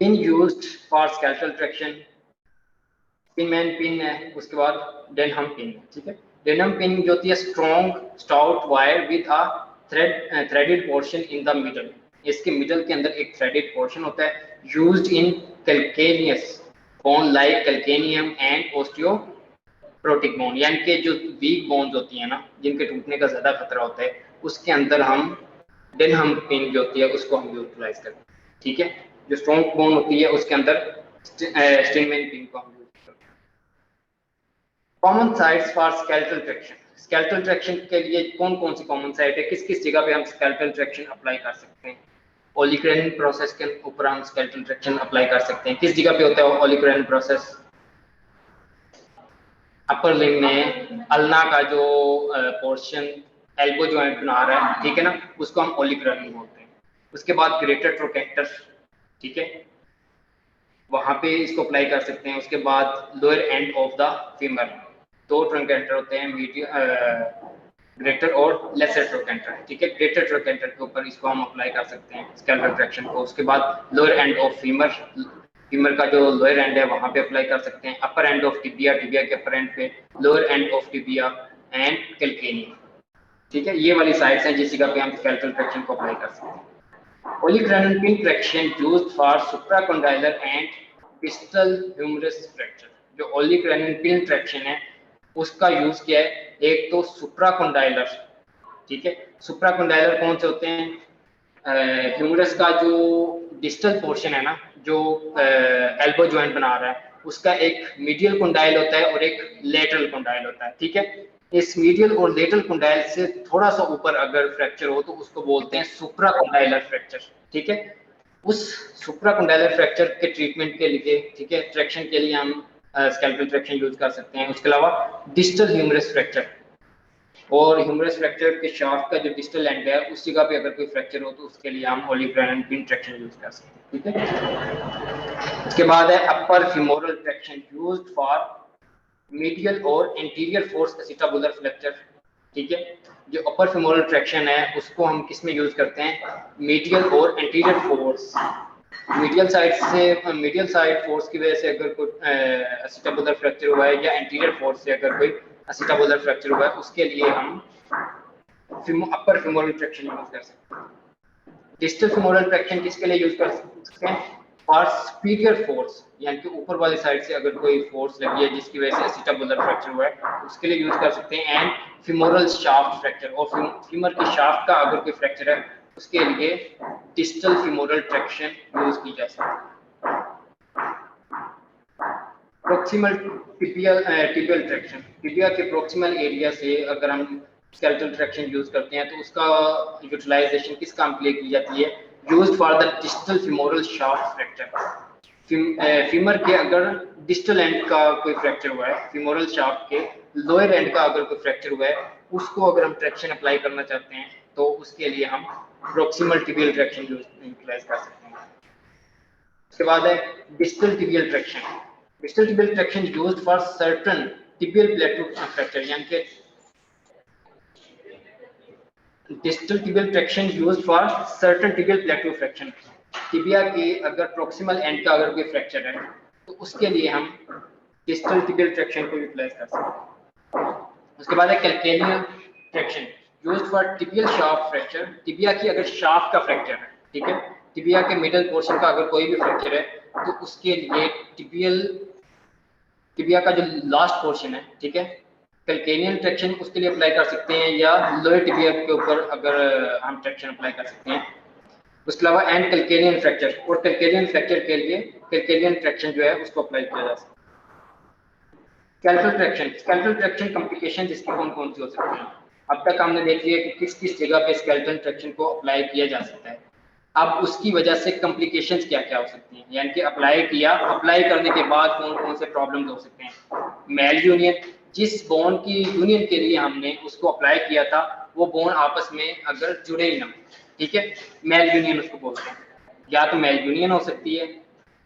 Pin used for skeletal traction, pin man pin है, उसके बाद डेनहम पिन। ठीक है, डेनहम पिन जो होती है strong stout wire with a threaded portion in the middle. इसके मिडल के अंदर एक थ्रेडेड पोर्शन होता है। Used in calcaneus bone like calcaneum and osteoporotic bone, यानी कि जो वीक बोन्स होती है ना, जिनके टूटने का ज्यादा खतरा होता है, उसके अंदर हम डेनहम पिन जो होती है उसको हम यूटिलाइज करते हैं। ठीक है, जो स्ट्रॉन्ग बोन होती है उसके अंदर स्टिनमैन पिन को हम यूज करते हैं। Common sites for skeletal traction, skeletal traction के लिए कौन कौन सी कॉमन साइट है, किस किस जगह पे हम स्केलेटल ट्रैक्शन अप्लाई कर सकते हैं? ओलिक्रेनिन प्रोसेस के ऊपर हम स्केलेटल ट्रैक्शन अप्लाई कर सकते हैं। किस जगह पे होता है ओलिक्रेनिन प्रोसेस? अपर लिम्ब में अल्ना का जो पोर्शन एल्बो जॉइंट बना रहा है, ठीक है ना, उसको हम ओलिक्रेनिन बोलते हैं। उसके बाद ग्रेटर ट्रोकेंटर, ठीक है, वहां पे इसको अप्लाई कर सकते हैं। उसके बाद lower end of the femur, दो ट्रोकेंटर होते हैं, मीडियम ग्रेटर और लेसर ट्रोकेंटर। ठीक है, ग्रेटर ट्रोकेंटर के ऊपर इसको हम अप्लाई कर सकते हैं स्केलेटल ट्रैक्शन को। उसके बाद lower end of femur, femur का जो लोअर एंड है वहां पे अप्लाई कर सकते हैं। अपर एंड ऑफ टिबिया, टिबिया के अपर एंड पे, lower end of tibia and calcaneum. ठीक है, ये वाली साइट्स हैं जिस जगह पे हम स्केलेटल ट्रैक्शन को अप्लाई कर सकते हैं। Olecranon pin traction used for supracondylar and distal humerus fracture. जो ओलिक्रेनिन पिन ट्रैक्शन है उसका यूज किया है एक तो सुप्राकॉन्डाइलर। ठीक है, सुप्राकॉन्डाइलर कौन से होते हैं? ह्यूमरस का जो डिस्टल पोर्शन है ना, जो एल्बो जॉइंट बना रहा है, उसका एक मीडियल कॉन्डाइल होता है और एक लेटरल कॉन्डाइल होता है। ठीक है, इस मीडियल और लेटरल कंडाइल से थोड़ा सा ऊपर अगर फ्रैक्चर हो तो उसको बोलते हैं सुप्रा कंडाइलर फ्रैक्चर, ठीक है। उस सुप्रा कंडाइलर फ्रैक्चर के ट्रीटमेंट के लिए, ठीक है, ट्रैक्शन के लिए हम स्केलेटल ट्रैक्शन यूज कर सकते हैं। उसके अलावा डिस्टल ह्यूमरस फ्रैक्चर, और ह्यूमरस फ्रैक्चर के शाफ्ट का जो डिस्टल एंड है उस जगह पे अगर कोई फ्रैक्चर हो तो उसके लिए हम olecranon pin traction use कर सकते हैं, ठीक है। उसके बाद है upper femoral traction used for medial और एंटीरियर फोर्स एसिटाबुलर फ्रैक्चर, ठीक है। जो अपर फीमोरल ट्रैक्शन है उसको हम किस में यूज करते हैं, मीडियल और anterior force. Medial side force की वजह से अगर कोई एसिटाबुलर फ्रैक्चर हुआ है या एंटीरियर फोर्स से अगर कोई एसिटाबुलर फ्रैक्चर हुआ है उसके लिए हम अपर फीमोरल ट्रैक्शन यूज कर सकते हैं। डिस्टल फीमोरल ट्रैक्शन किसके लिए यूज कर सकते हैं, फॉर सुपीरियर फोर्स, यानी कि ऊपर वाली साइड से अगर कोई फोर्स लगी है जिसकी वजह से एसिटाबुलर फ्रैक्चर हुआ है उसके लिए यूज कर सकते हैं। एंड फीमोरल शाफ्ट फ्रैक्चर, और फीमर के शाफ्ट का अगर कोई फ्रैक्चर है उसके लिए डिस्टल फीमोरल ट्रैक्शन यूज की जा सकती है। प्रोक्सिमल टिबियल ट्रैक्शन, टिबिया के प्रोक्सिमल एरिया से अगर हम स्केलेटल ट्रैक्शन यूज करते हैं तो उसका यूटिलाइजेशन किस काम के लिए की जाती है, used for the distal femoral shaft fracture. Femur के अगर डिस्टल एंड का कोई फ्रैक्चर हुआ है, फीमोरल शाफ्ट के लोअर एंड का अगर कोई फ्रैक्चर हुआ है उसको अगर हम ट्रैक्शन अप्लाई करना चाहते हैं तो उसके लिए हम प्रोक्सिमल टिबियल ट्रैक्शन यूटिलाइज कर सकते हैं। उसके बाद है distal tibial traction. Distal tibial traction used for certain tibial plateau fracture, यानी कि distal tibial traction used for certain tibial plateau fracture. Tibia के अगर प्रोक्सिमल एंड का अगर कोई फ्रैक्चर है तो उसके लिए हम डिस्टल टिबियल ट्रैक्शन को यूटिलाइज कर सकते हैं। उसके बाद है calcaneal traction used for tibial shaft fracture. Tibia की अगर शाफ्ट का फ्रैक्चर है, ठीक है, टिबिया के मिडल पोर्शन का अगर कोई भी फ्रैक्चर है तो उसके लिए टिबिया का जो लास्ट पोर्शन है, ठीक है, कैल्केनियल ट्रैक्शन उसके लिए अप्लाई कर सकते हैं या लोअर टिबिया के ऊपर अगर हम ट्रैक्शन अप्लाई कर सकते हैं। उसके अलावा एंड कैल्केनियन फ्रैक्चर, और कैल्केनियन फ्रैक्चर के लिए कैल्केनियन ट्रैक्शन जो है उसको अप्लाई किया जा सकता है। स्केलेटल ट्रैक्शन कॉम्प्लिकेशन जिसकी कौन कौन सी हो सकती हैं, अब तक हमने देख लिया कि किस किस जगह पे स्केलेटल ट्रैक्शन को अप्लाई किया जा सकता है। अब उसकी वजह से कॉम्प्लिकेशंस क्या क्या हो सकती हैं, यानी कि अप्लाई करने के बाद कौन कौन से प्रॉब्लम्स हो सकते हैं। मेल यूनियन, जिस बोन की यूनियन के लिए हमने उसको अप्लाई किया था वो बोन आपस में अगर जुड़े ही ना, ठीक है, मेल यूनियन उसको बोलते हैं। या तो मेल यूनियन हो सकती है,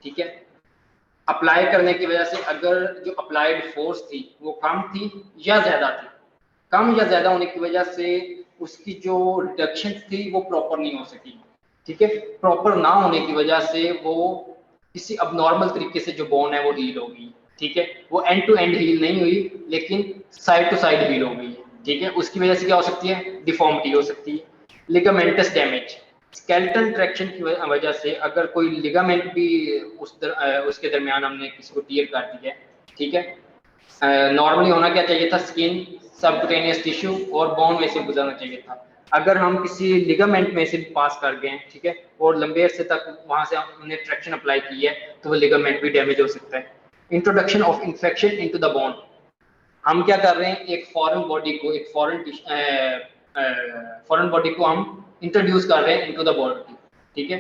ठीक है। अप्लाई करने की वजह से अगर जो अप्लाइड फोर्स थी वो कम थी या ज्यादा थी, कम या ज्यादा होने की वजह से उसकी जो रिडक्शन थी वो प्रॉपर नहीं हो सकी, ठीक है। प्रॉपर ना होने की वजह से वो किसी अबनॉर्मल तरीके से जो बोन है वो हील हो गई, ठीक है। वो एंड टू एंड हील नहीं हुई लेकिन साइड टू साइड हील हो गई, ठीक है। उसकी वजह से क्या हो सकती है, डिफॉर्मिटी हो सकती है। लिगामेंटस डैमेज, स्केलेटल ट्रैक्शन की वजह से अगर कोई लिगामेंट भी उसके दरमियान हमने किसी को टियर कर दी है, ठीक है। नॉर्मली होना क्या चाहिए था, स्किन, सबक्यूटेनियस टिश्यू और बोन में से गुजरना चाहिए था। अगर हम किसी लिगामेंट में से पास कर गए, ठीक है, और लंबे अरसे तक वहां से हमने ट्रैक्शन अप्लाई की है तो वो लिगामेंट भी डैमेज हो सकता है। Introduction of infection into the bone, हम क्या कर रहे हैं, एक फॉरेन बॉडी को हम इंट्रोड्यूस कर रहे हैं इनटू द बॉडी, ठीक है।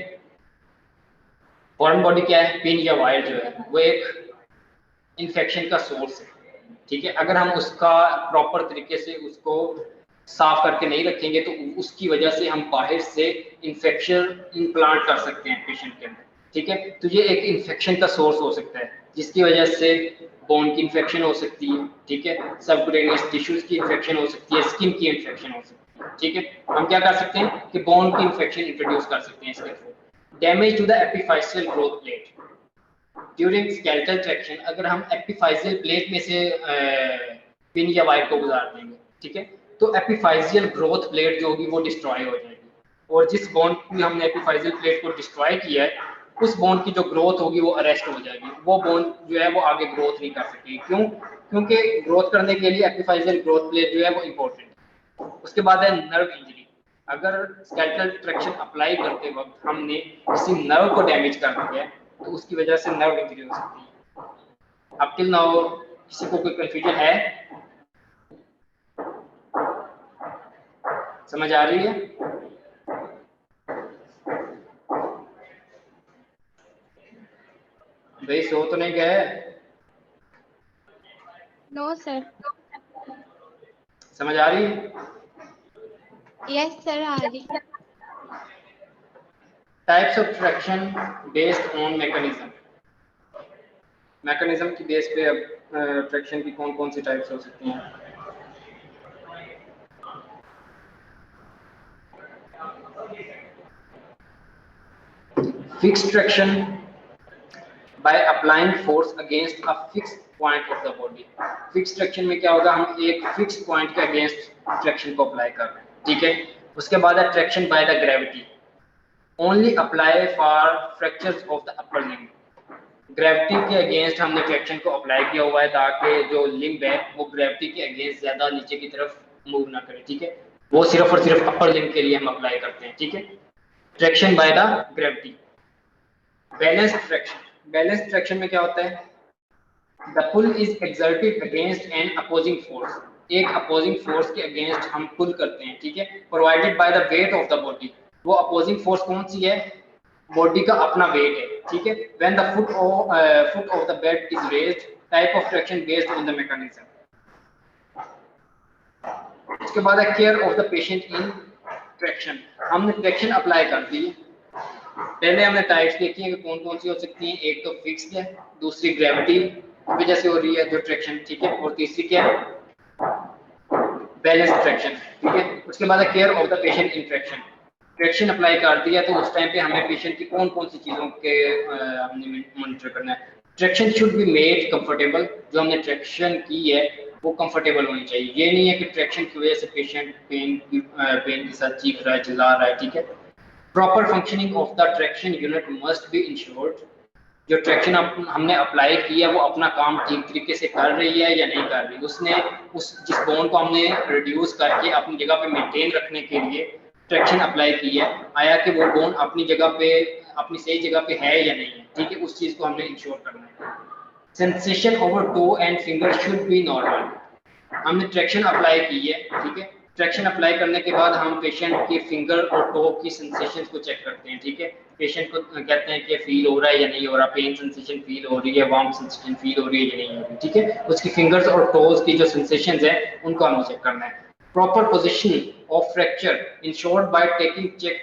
फॉरेन बॉडी क्या है, पिन या वायर जो है वो एक इन्फेक्शन का सोर्स है, ठीक है। अगर हम उसका प्रॉपर तरीके से उसको साफ करके नहीं रखेंगे तो उसकी वजह से हम बाहर से इन्फेक्शन इम्प्लांट कर सकते हैं पेशेंट के अंदर, ठीक है। तो ये एक इन्फेक्शन का सोर्स हो सकता है जिसकी वजह से बोन की इन्फेक्शन हो सकती है, ठीक है, सबक्यूटेनियस टिश्यूज की इन्फेक्शन हो सकती है, स्किन की इन्फेक्शन हो सकती है, ठीक है। हम क्या कर सकते हैं कि बोन की इन्फेक्शन इंट्रोड्यूस कर सकते हैं इसके थ्रू। Damage to the epiphyseal growth plate during skeletal traction, अगर हम एपिफाइसियल प्लेट में से पिन या वायर को गुजार देंगे, ठीक है, तो एपिफाइसियल ग्रोथ प्लेट जो होगी वो डिस्ट्रॉय हो जाएगी, और जिस बोन की हमने एपिफाइसियल प्लेट को डिस्ट्रॉय किया है उस बोन की जो ग्रोथ होगी वो अरेस्ट हो जाएगी, वो बोन जो है वो आगे ग्रोथ नहीं कर सकेगी। क्यों, क्योंकि ग्रोथ करने के लिए एपिफाइसियल ग्रोथ प्लेट जो है वो इम्पोर्टेंट है। उसके बाद है नर्व इंजरी, अगर स्केलेटल ट्रैक्शन अप्लाई करते वक्त हमने किसी नर्व को डैमेज कर दिया है तो उसकी वजह से नर्व इंजरी हो सकती है। अब टिल नाउ किसी को कोई कंफ्यूजन है? समझ आ रही है? भाई सो तो नहीं गए? No sir. समझ आ रही है? यस सर, आ रही। Types of traction based on mechanism. Mechanism की बेस पे अब ट्रैक्शन की कौन कौन सी टाइप्स हो सकती हैं? Fixed traction by applying force against a fixed point of the body. Fixed traction में क्या होगा, हम एक फिक्स्ड पॉइंट के अगेंस्ट ट्रैक्शन को अप्लाई कर रहे हैं, ठीक है। उसके बाद है traction by the gravity, only apply for fractures of the upper limb. Gravity के अगेंस्ट हमने ट्रैक्शन को अप्लाई किया हुआ है ताकि जो लिम्ब है वो ग्रेविटी के अगेंस्ट ज्यादा नीचे की तरफ मूव ना करे, ठीक है। वो सिर्फ और सिर्फ अपर लिम्ब के लिए हम अप्लाई करते हैं, ठीक है। Traction by the gravity. Balance traction, balance traction में क्या होता है, the pull is exerted against an opposing force. एक अपोजिंग फोर्स के अगेंस्ट हम पुल करते हैं, ठीक है, provided by the weight of the body. वो अपोजिंग फोर्स कौन सी है, बॉडी का अपना वेट है, ठीक है। When the foot of the bed is raised, type of traction based on the mechanism. उसके बाद है care of the patient in traction. हमने ट्रैक्शन अप्लाई कर दी, पहले हमने टाइप्स देखी है कि कौन कौन सी हो सकती हैं। एक तो फिक्स्ड है, दूसरी ग्रेविटी की वजह से हो रही है जो ट्रैक्शन, ठीक है, और तीसरी क्या है, बैलेंस ट्रैक्शन, ठीक है। उसके बाद है care of the patient in traction. Traction apply कर दिया तो उस टाइम पे हमें पेशेंट की कौन कौन सी चीज़ों के हमने मॉनिटर करना है। Traction should be made comfortable, जो हमने ट्रैक्शन की है वो कंफर्टेबल होनी चाहिए। ये नहीं है कि ट्रैक्शन की वजह से पेशेंट पेन के साथ चीख रहा है, चिल्ला रहा है, ठीक है। Proper functioning of the traction unit must be insured. जो ट्रैक्शन हमने अप्लाई किया वो अपना काम ठीक तरीके से कर रही है या नहीं कर रही। उसने उस जिस बोन को हमने रिड्यूस करके अपनी जगह पे मेंटेन रखने के लिए ट्रैक्शन अप्लाई की है, आया कि वो बोन अपनी जगह पे, अपनी सही जगह पे है या नहीं है, ठीक है, उस चीज को हमने इंश्योर करना है। Sensation over toe and finger should be normal. हमने ट्रैक्शन अप्लाई की है, ठीक है। ट्रैक्शन अप्लाई करने के बाद हम पेशेंट के फिंगर और टो की सेंसेशन को चेक करते हैं, ठीक है। पेशेंट को कहते हैं कि फील हो रहा है या नहीं हो रहा, पेन सेंसेशन फील हो रही है, वार्म सेंसेशन फील हो रही है या नहीं हो रही, ठीक है। उसकी फिंगर्स और टोज की जो सेंसेशंस है उनको हमें चेक करना है। Proper position of fracture ensured by taking check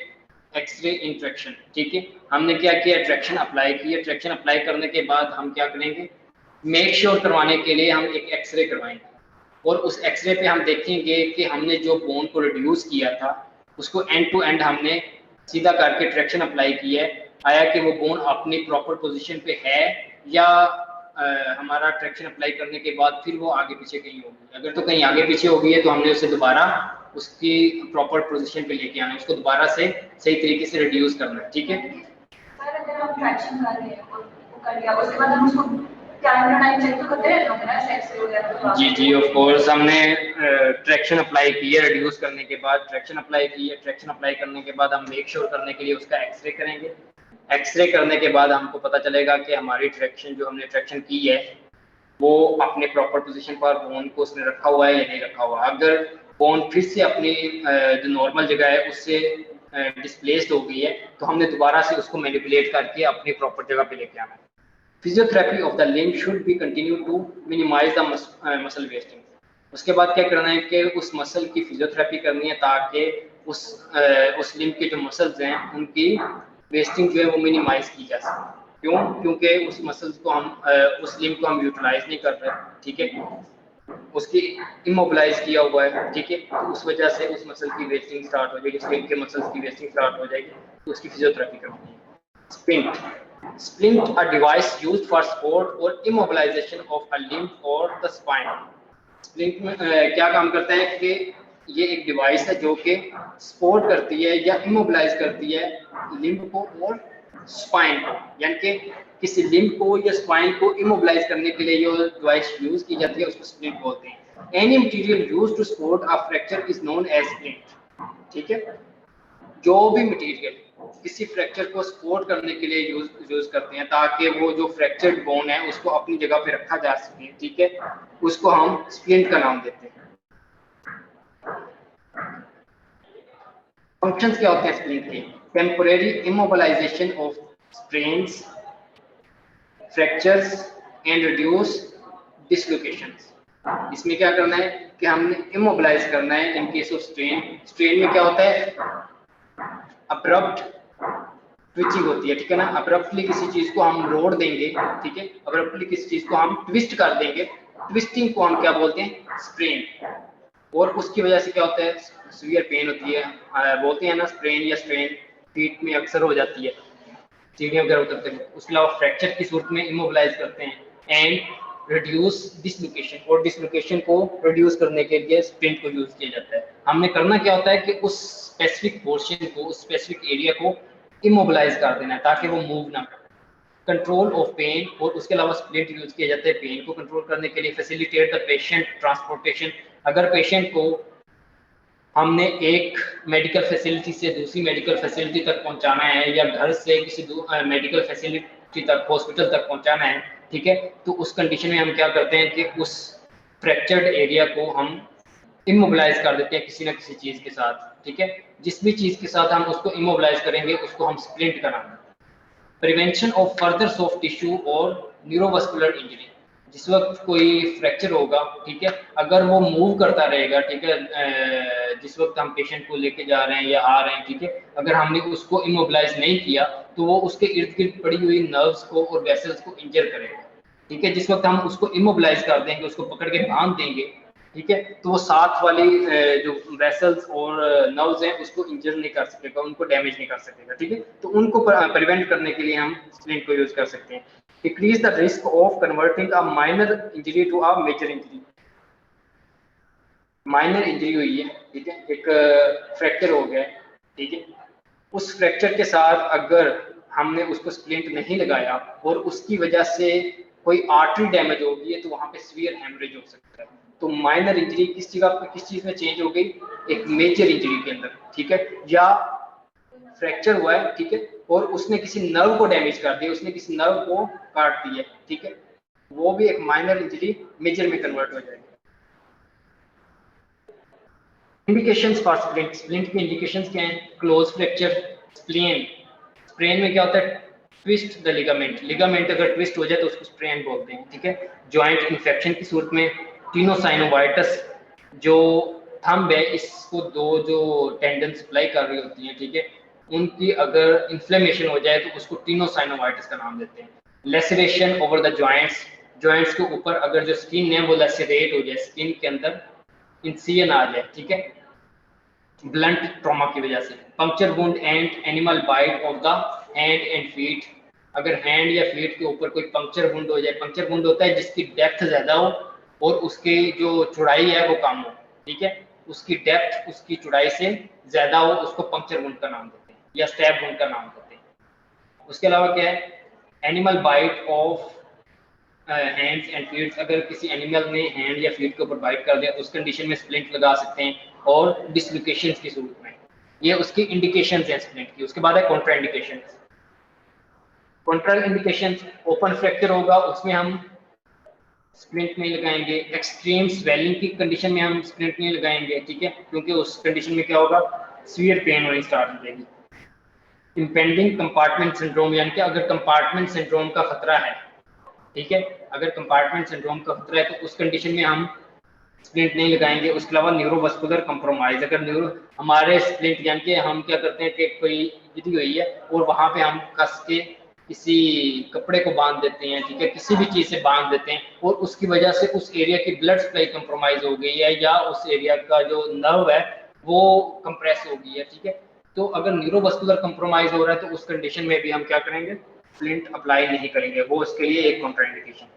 X-ray in traction, ठीक है। हमने क्या किया, ट्रैक्शन अप्लाई किया, ट्रैक्शन अप्लाई करने के बाद हम क्या करेंगे, मेक श्योर करवाने के लिए हम एक एक्सरे करवाएंगे और उस एक्सरे पे हम देखेंगे कि हमने जो बोन को रिड्यूस किया था उसको एंड टू एंड हमने सीधा करके ट्रैक्शन अप्लाई किया है, आया कि वो बोन अपनी प्रॉपर पोजीशन पे है या हमारा ट्रैक्शन अप्लाई करने के बाद फिर वो आगे पीछे कहीं होगी। अगर तो कहीं आगे पीछे हो गई है तो हमने उसे दोबारा उसकी प्रॉपर पोजीशन पे लेके आना है, उसको दोबारा से सही तरीके से रिड्यूस करना है, ठीक है। सर अगर हम ट्रैक्शन कर रहे हैं वो कर लिया, उसके बाद हम उसको कैमरा टाइम चेक तो करते रहते होंगे ना, एक्सरे वगैरह। जी जी ऑफ कोर्स, हमने ट्रैक्शन अप्लाई की है, रिड्यूस करने के बाद ट्रैक्शन अप्लाई की है, ट्रैक्शन अप्लाई करने के बाद हम मेक श्योर करने के लिए उसका एक्सरे करेंगे। एक्सरे करने के बाद हमको पता चलेगा कि हमारी ट्रैक्शन जो हमने ट्रैक्शन की है वो अपने प्रॉपर पोजीशन पर बोन को उसने रखा हुआ है या नहीं रखा हुआ। अगर बोन फिर से अपनी जो नॉर्मल जगह है उससे डिस्प्लेस्ड हो गई है तो हमने दोबारा से उसको मैनिपुलेट करके अपनी प्रॉपर जगह पे लेके आना है। Physiotherapy of the limb should be continue to minimise the muscle wasting. उसके बाद क्या करना है कि उस मसल की फिजियोथेरेपी करनी है ताकि उस लिम्ब के जो मसल्स हैं उनकी वेस्टिंग जो है वो मिनिमाइज की जा सके। क्यों? क्योंकि उस मसल्स को हम उस लिम्ब को हम यूटिलाइज नहीं कर रहे, ठीक है, उसकी इमोबिलाइज किया हुआ है, ठीक है, तो उस वजह से उस मसल की वेस्टिंग स्टार्ट हो जाएगी, उस लिम्ब के मसल्स की वेस्टिंग स्टार्ट हो जाएगी, तो उसकी फिजियोथेरेपी करनी है। Splint, splint a device used for support or immobilization of a limb or the spine। Splint में क्या काम करता है कि ये एक डिवाइस है जो कि सपोर्ट करती है या इमोबिलाइज करती है लिम्ब को और स्पाइन को, यानी कि किसी लिम्ब को या स्पाइन को इमोबिलाइज करने के लिए जो डिवाइस यूज की जाती है उसको स्प्लिंट बोलते हैं। Any material used to support a fracture is known as splint, ठीक है। जो भी मटेरियल किसी फ्रैक्चर को सपोर्ट करने के लिए यूज करते हैं ताकि वो जो फ्रैक्चर्ड बोन है उसको अपनी जगह पे रखा जा सके, ठीक है, उसको हम स्प्लिंट का नाम देते हैं। फंक्शंस क्या होते हैं स्प्लिंट के? Temporary immobilization of strains, fractures and reduce dislocations. इसमें क्या करना है कि हमने इमोबिलाइज करना है in case of strain. Strain में क्या होता है? अब्रप्ट ट्विचिंग होती है, ठीक है ना। अब्रप्टली किसी चीज को हम रोड़ देंगे, ठीक है, अब्रप्टली किसी चीज को हम ट्विस्ट कर देंगे, ट्विस्टिंग को हम क्या बोलते हैं? स्ट्रेन। और उसकी वजह से क्या होता है? सीवियर पेन होती है। बोलते हैं ना स्प्रेन या स्ट्रेन फीट में अक्सर हो जाती है, सीढ़ियों वगैरह उतरते हैं। उसके अलावा फ्रैक्चर की सूरत में इमोबिलाइज करते हैं एंड रिड्यूस डिसलोकेशन, और डिसलोकेशन को रिड्यूस करने के लिए स्प्लिंट को यूज किया जाता है। हमने करना क्या होता है कि उस स्पेसिफिक पोर्शन को, उस स्पेसिफिक एरिया को इमोबिलाइज कर देना है ताकि वो मूव ना करे। कंट्रोल ऑफ पेन, और उसके अलावा स्प्लिंट यूज किया जाता है पेन को कंट्रोल करने के लिए। फैसिलिटेट द पेशेंट ट्रांसपोर्टेशन, अगर पेशेंट को हमने एक मेडिकल फैसिलिटी से दूसरी मेडिकल फैसिलिटी तक पहुंचाना है या घर से किसी मेडिकल फैसिलिटी तक, हॉस्पिटल तक पहुंचाना है, ठीक है, तो उस कंडीशन में हम क्या करते हैं कि उस फ्रैक्चर्ड एरिया को हम इमोबिलाइज कर देते हैं किसी ना किसी चीज के साथ, ठीक है। जिस भी चीज के साथ हम उसको इमोबिलाइज करेंगे उसको हम स्प्लिंट कराएंगे। Prevention of further soft tissue और न्यूरोवास्कुलर इंजरी, जिस वक्त कोई फ्रैक्चर होगा, ठीक है, अगर वो मूव करता रहेगा, ठीक है, जिस वक्त हम पेशेंट को लेके जा रहे हैं या आ रहे हैं, ठीक है, अगर हमने उसको इमोबिलाइज नहीं किया तो वो उसके इर्द गिर्द पड़ी हुई नर्व्स को और वेसल्स को इंजर करेगा, ठीक है। जिस वक्त हम उसको इमोबिलाइज कर देंगे, उसको पकड़ के बांध देंगे, ठीक है, तो वो साथ वाली जो वेसल्स और नर्व्स हैं उसको इंजर नहीं कर सकेगा, उनको डैमेज नहीं कर सकेगा, ठीक है। तो उनको प्रिवेंट करने के लिए हम स्प्लिंट को यूज कर सकते हैं। Decrease the risk of converting a minor injury to a major injury. Minor injury हुई है, ठीक है, एक फ्रैक्चर हो गया, ठीक है, उस फ्रैक्चर के साथ अगर हमने उसको स्प्लिंट नहीं लगाया और उसकी वजह से कोई आर्टरी डैमेज हो गई है तो वहां पे सीवियर हेमरेज हो सकता है। तो माइनर इंजरी किस जगह पर, किस चीज में चेंज हो गई? एक मेजर इंजरी के अंदर, ठीक है। या फ्रैक्चर हुआ है, ठीक है, और उसने किसी नर्व को डैमेज कर दिया, उसने किसी नर्व को काट दिया, ठीक है, वो भी एक माइनर इंजरी मेजर में कन्वर्ट हो जाएगी। इंडिकेशंस फॉर स्प्लिंट, स्प्लिंट के इंडिकेशंस क्या हैं? क्लोज फ्रैक्चर, स्प्लेन, स्प्रेन में क्या होता है? ट्विस्ट द लिगामेंट, लिगामेंट अगर ट्विस्ट हो जाए तो उसको स्प्रेन बोलते हैं, ठीक है। जॉइंट इन्फेक्शन की सूरत में टीनोसाइनोवाइटिस, जो थंब है इसको दो जो टेंडन सप्लाई कर रही होती हैं, ठीक है, उनकी अगर इन्फ्लेमेशन हो जाए तो उसको टीनोसाइनोवाइटिस का नाम देते हैं। Laceration over the joints, joints के ऊपर अगर जो स्किन है वो लेसरेट हो जाए, स्किन के अंदर इंसिजन आ जाए, ठीक है, ब्लंट ट्रॉमा की वजह से। Puncture wound and animal bite of the hand and feet, अगर हैंड या फीट के ऊपर कोई पंक्चर वुंड हो जाए, पंक्चर वुंड होता है जिसकी डेप्थ ज्यादा हो और उसकी जो चौड़ाई है वो कम हो, ठीक है, उसकी डेप्थ उसकी चौड़ाई से ज्यादा हो, उसको पंक्चर वुंड का नाम देते हैं या स्टैब वुंड का नाम देते हैं। उसके अलावा क्या है? Animal bite of hands and feet, अगर किसी एनिमल ने हैंड या फीट के ऊपर बाइट कर दिया तो उस कंडीशन में स्प्लिंट लगा सकते हैं, और डिसलोकेशंस की सूरत में। ये उसकी इंडिकेशंस हैं स्प्लिंट की। उसके बाद है Contra indications. Contra indications, open fracture होगा उसमें हम स्प्लिंट नहीं लगाएंगे, एक्सट्रीम स्वेलिंग की कंडीशन में हम स्प्लिंट नहीं लगाएंगे, ठीक है, क्योंकि उस कंडीशन में क्या होगा? सीवियर पेन होनी स्टार्ट हो जाएगी। इंपेंडिंग कंपार्टमेंट सिंड्रोम, यानी कि अगर कंपार्टमेंट सिंड्रोम का खतरा है, ठीक है, अगर कंपार्टमेंट सिंड्रोम का खतरा है तो उस कंडीशन में हम स्प्लिंट नहीं लगाएंगे। उसके अलावा न्यूरोवास्कुलर कंप्रोमाइज, अगर न्यूरो हमारे स्प्लिंट यानी कि हम क्या करते हैं कि कोई इंजरी हुई है और वहां पे हम कस के किसी कपड़े को बांध देते हैं, ठीक है, किसी भी चीज से बांध देते हैं और उसकी वजह से उस एरिया की ब्लड सप्लाई कंप्रोमाइज हो गई है या उस एरिया का जो नर्व है वो कंप्रेस हो गई है, ठीक है, तो अगर न्यूरोवास्कुलर कंप्रोमाइज हो रहा है तो उस कंडीशन में भी हम क्या करेंगे? स्प्लिंट अप्लाई नहीं करेंगे, वो उसके लिए एक कॉन्ट्राइंडिकेशन।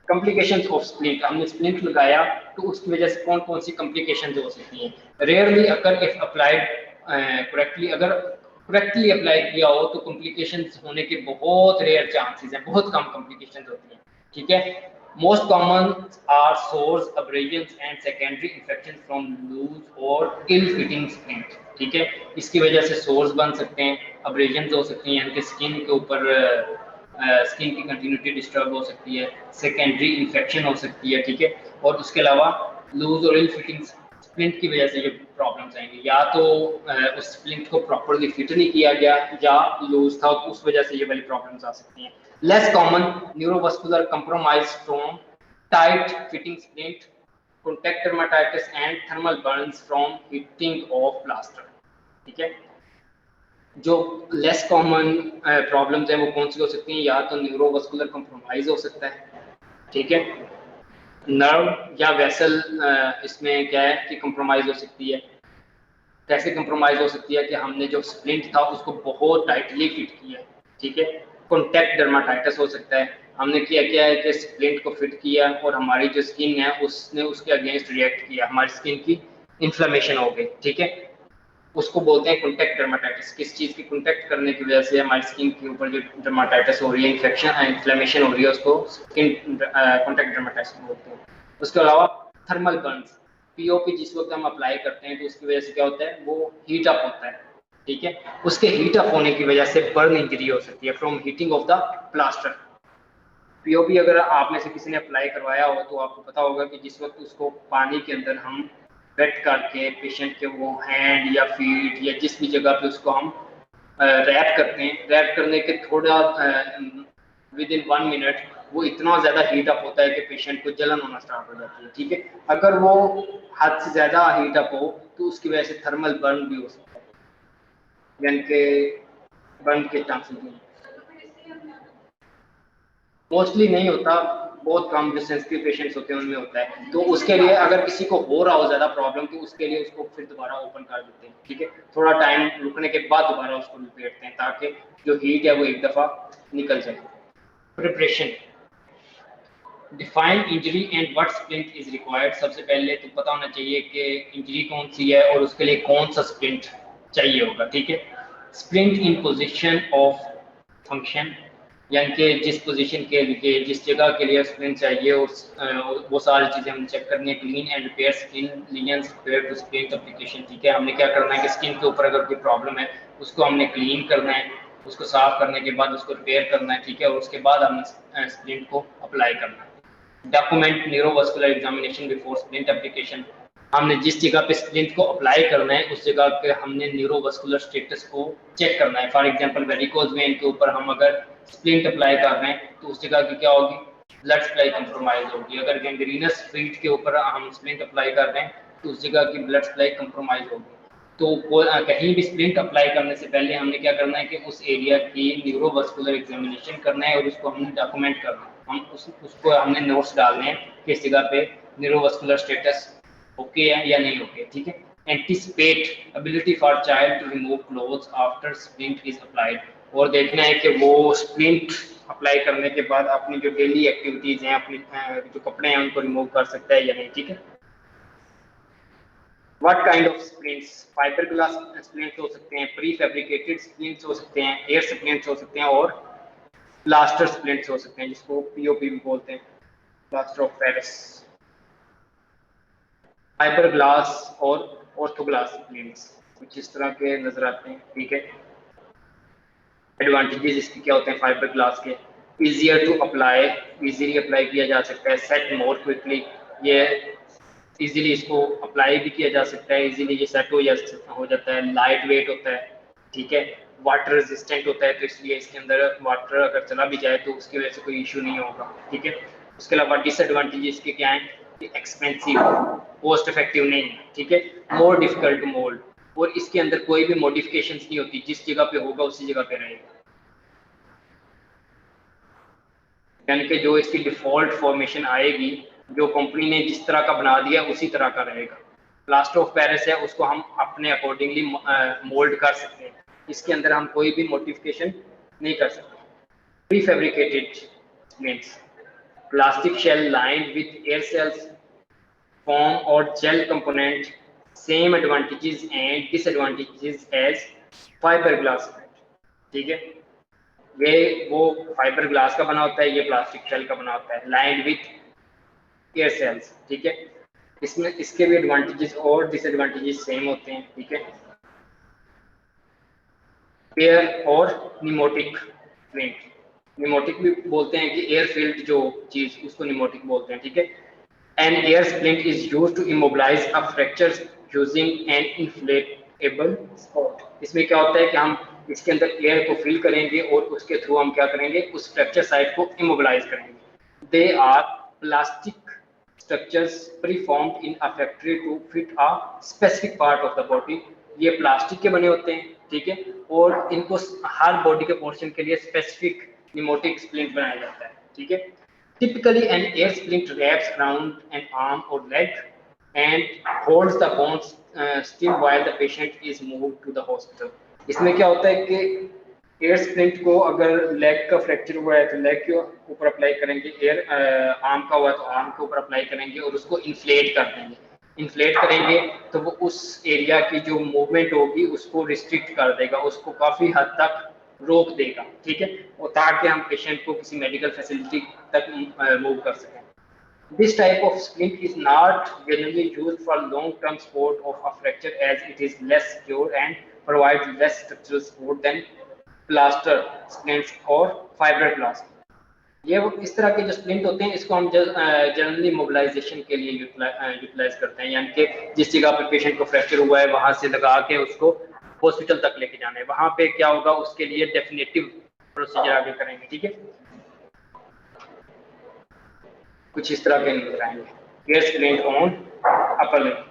कॉम्प्लिकेशंस ऑफ स्प्लिंट, हमने स्प्लिंट लगाया तो उसकी वजह से कौन कौन सी कॉम्प्लिकेशंस हो सकती हैं? Rarely occur if applied correctly, अगर करेक्टली अप्लाई किया हो तो कॉम्प्लिकेशंस होने के बहुत रेयर चांसेस हैं, बहुत कम कॉम्प्लिकेशंस होती हैं, ठीक है। Most common are sores, abrasions and secondary infection from loose और इल फिटिंग स्प्लिंट, ठीक है, इसकी वजह से सोर्स बन सकते हैं, अब्रेजन्स हो सकती हैं, यानी कि स्किन के ऊपर स्किन की कंटिन्यूटी डिस्टर्ब हो सकती है, सेकेंडरी इन्फेक्शन हो सकती है, ठीक है, और उसके अलावा लूज और इल फिटिंग स्प्लिंट की वजह से ये प्रॉब्लम्स आएंगी, या तो उस स्प्लिंट को प्रॉपरली फिट नहीं किया गया या लूज था, तो उस वजह से ये वाली प्रॉब्लम्स आ सकती हैं। Less common neurovascular compromise from tight fitting splint, contact dermatitis and thermal Burns from heating of plaster. ठीक है, जो लेस कॉमन प्रॉब्लम्स हैं वो कौन सी हो सकती हैं, या तो न्यूरोवास्कुलर कंप्रोमाइज हो सकता है, ठीक है, नर्व या वेसल इसमें क्या है कि कंप्रोमाइज हो सकती है। कैसे कंप्रोमाइज हो सकती है कि हमने जो स्प्लिंट था उसको बहुत टाइटली फिट किया है, ठीक है। कॉन्टैक्ट डर्माटाइटिस हो सकता है, हमने क्या है कि स्प्लिंट को फिट किया और हमारी जो स्किन है उसने उसके अगेंस्ट रिएक्ट किया, हमारी स्किन की इन्फ्लेमेशन हो गई, ठीक है, उसको बोलते हैं कॉन्टैक्ट डर्माटाइटिस। किस चीज़ की कॉन्टैक्ट करने की वजह से हमारी स्किन के ऊपर जो डर्माटाइटिस हो रही है, इन्फ्लेमेशन हो रही है, उसको स्किन कॉन्टैक्ट डर्माटाइटिस बोलते हैं। उसके अलावा थर्मल बर्न्स, पीओपी जिस वक्त हम अप्लाई करते हैं तो उसकी वजह से क्या होता है, वो हीट अप होता है, ठीक है, उसके हीट अप होने की वजह से बर्न इंजरी हो सकती है from heating of the plaster. POP अगर आप में से किसी ने अप्लाई करवाया हो तो आपको पता होगा कि जिस वक्त उसको पानी के अंदर हम वेट करके पेशेंट के वो हैंड या फीट या जिस भी जगह पे उसको हम रैप करते हैं, रैप करने के थोड़ा विद इन 1 मिनट वो इतना ज़्यादा हीट अप होता है कि पेशेंट को जलन होना स्टार्ट हो जाती है, ठीक है। अगर वो हद से ज़्यादा हीट अप हो तो उसकी वजह से थर्मल बर्न भी हो सकता है, यानी कि बर्न के चांसेस भी मोस्टली नहीं होता, बहुत कम जो सेंसिटिव पेशेंट्स होते हैं उनमें होता है। तो उसके लिए अगर किसी को हो रहा हो ज़्यादा प्रॉब्लम तो उसके लिए उसको फिर दोबारा ओपन कर देते हैं, ठीक है, थोड़ा टाइम रुकने के बाद दोबारा उसको लपेटते हैं ताकि जो हीट है वो एक दफ़ा निकल जाए। Preparation, define injury and what splint is required. सबसे पहले तो पता होना चाहिए कि इंजरी कौन सी है और उसके लिए कौन सा स्प्लिंट चाहिए होगा, ठीक है। Splint in position of function, यानी कि जिस पोजीशन के लिए जिस जगह के लिए स्प्लिंट चाहिए वो सारी चीज़ें हमने चेक करनी है। Clean and repair skin lesions prepare to splint application, ठीक है, हमने क्या करना है कि स्किन के ऊपर अगर कोई प्रॉब्लम है उसको हमने क्लीन करना है, उसको साफ करने के बाद उसको रिपेयर करना है, ठीक है, और उसके बाद हमने स्प्लिंट को अप्लाई करना है। Document neurovascular examination before splint application, हमने जिस जगह पे स्प्लिंट को अप्लाई करना है उस जगह पे हमने न्यूरोवास्कुलर स्टेटस को चेक करना है। फॉर एग्जांपल वेरिकोज वेन के ऊपर हम अगर स्प्लिंट अप्लाई कर रहे हैं तो उस जगह की क्या होगी, ब्लड सप्लाई कंप्रोमाइज होगी। अगर गैंग्रीनस फीट के ऊपर हम स्प्लिंट अप्लाई कर रहे हैं तो उस जगह की ब्लड सप्लाई कंप्रोमाइज होगी। तो कहीं भी स्प्लिंट अप्लाई करने से पहले हमने क्या करना है कि उस एरिया की न्यूरोवास्कुलर एग्जामिनेशन करना है और उसको हमने डॉक्यूमेंट करना है। हम उसको हमने नोट्स डालने हैं कि इस जगह पे न्यूरोवास्कुलर स्टेटस ओके है या नहीं ओके, ठीक है। Anticipate ability for child to remove clothes after splint is applied, और देखना है कि वो स्प्लिंट अप्लाई करने के बाद अपनी जो डेली एक्टिविटीज हैं, अपनी जो कपड़े हैं उनको रिमूव कर सकता है या नहीं, ठीक है। What kind of splints? Fibreglass splints हो सकते हैं, प्री फैब्रिकेटेड स्प्लिंट्स हो सकते हैं, एयर स्प्लिंट्स हो सकते हैं और प्लास्टर स्प्लिंट्स हो सकते हैं जिसको पीओपी भी बोलते हैं, प्लास्टर ऑफ पेरिस। फाइबरग्लास और ऑर्थोग्लास स्प्लिंट्स कुछ इस तरह के नजर आते हैं, ठीक है। एडवांटेजेस इसके क्या होते हैं फाइबरग्लास के, easier to apply, easily apply किया जा सकता है, सेट मोर क्विकली, ये इजीली इसको अप्लाई भी किया जा सकता है, इजीली ये सेट हो जाता है, लाइट वेट होता है, ठीक है, वाटर रेजिस्टेंट होता है, तो इसलिए इसके अंदर वाटर अगर चला भी जाए तो उसकी वजह से कोई इशू नहीं होगा, ठीक है। उसके अलावा डिसएडवांटेज इसके क्या है, एक्सपेंसिव, कॉस्ट इफेक्टिव नहीं है, ठीक है, मोर डिफिकल्ट टू मोल्ड, और इसके अंदर कोई भी मॉडिफिकेशंस नहीं होती, जिस जगह पे होगा उसी जगह पे रहेगा, यानी कि जो इसकी डिफॉल्ट फॉर्मेशन आएगी, जो कंपनी ने जिस तरह का बना दिया उसी तरह का रहेगा। प्लास्टर ऑफ पेरिस है उसको हम अपने अकॉर्डिंगली मोल्ड कर सकते हैं, इसके अंदर हम कोई भी मॉडिफिकेशन नहीं कर सकते। Prefabricated means plastic shell lined with air cells, foam और gel component, same advantages and disadvantages as fibreglass, ठीक है। ये वो फाइबर ग्लास का बना होता है, ये प्लास्टिक शेल का बना होता है, लाइंड विथ एयर सेल्स, ठीक है। इसमें इसके भी एडवांटेजेस और डिसएडवांटेजेस सेम होते हैं, ठीक है। एयर और निमोटिक प्रिंट, निमोटिक भी बोलते हैं कि एयर फील्ड जो चीज उसको निमोटिक बोलते हैं, ठीक है। An air splint is used to immobilize a fracture using an inflatable spot. इसमें क्या होता है कि हम इसके अंदर एयर को फिल करेंगे और उसके थ्रू हम क्या करेंगे, उस फ्रैक्चर साइट को इमोबिलाइज करेंगे. They are plastic structures preformed in a factory to fit a specific part of the body. ये प्लास्टिक के बने होते हैं, ठीक है, और इनको हर बॉडी के पोर्शन के लिए स्पेसिफिक निमोटिक स्प्लिंट बनाया जाता है, ठीक है. Typically an air splint wraps around an arm or leg and holds the bones still while the patient is moved to the hospital. इसमें क्या होता है कि एयर स्प्लिंट को अगर लेग का फ्रैक्चर हुआ है तो लेग के ऊपर अप्लाई करेंगे, एयर आर्म का हुआ तो आर्म के ऊपर अप्लाई करेंगे और उसको इन्फ्लेट कर देंगे. इन्फ्लेट करेंगे तो वो उस एरिया की जो मूवमेंट होगी उसको रिस्ट्रिक्ट कर देगा, उसको काफ़ी हद तक रोक देगा, ठीक है, और ताकि हम पेशेंट को किसी मेडिकल फैसिलिटी तक मूव कर सकें. This type of splint is not generally used for long-term support of a fracture as it is less secure and provides less structural support than plaster splints और fiberglass. ये इस तरह के जो splint होते हैं इसको हम जनरली मोबिलाइजेशन के लिए यूटिलाइज करते हैं, यानी कि जिस जगह पर पेशेंट को फ्रैक्चर हुआ है वहां से लगा के उसको हॉस्पिटल तक लेके जाना है. वहां पे क्या होगा, उसके लिए डेफिनेटिव प्रोसीजर आगे करेंगे, ठीक है. कुछ इस तरह के नजर आएंगे. Air splint on upper limb.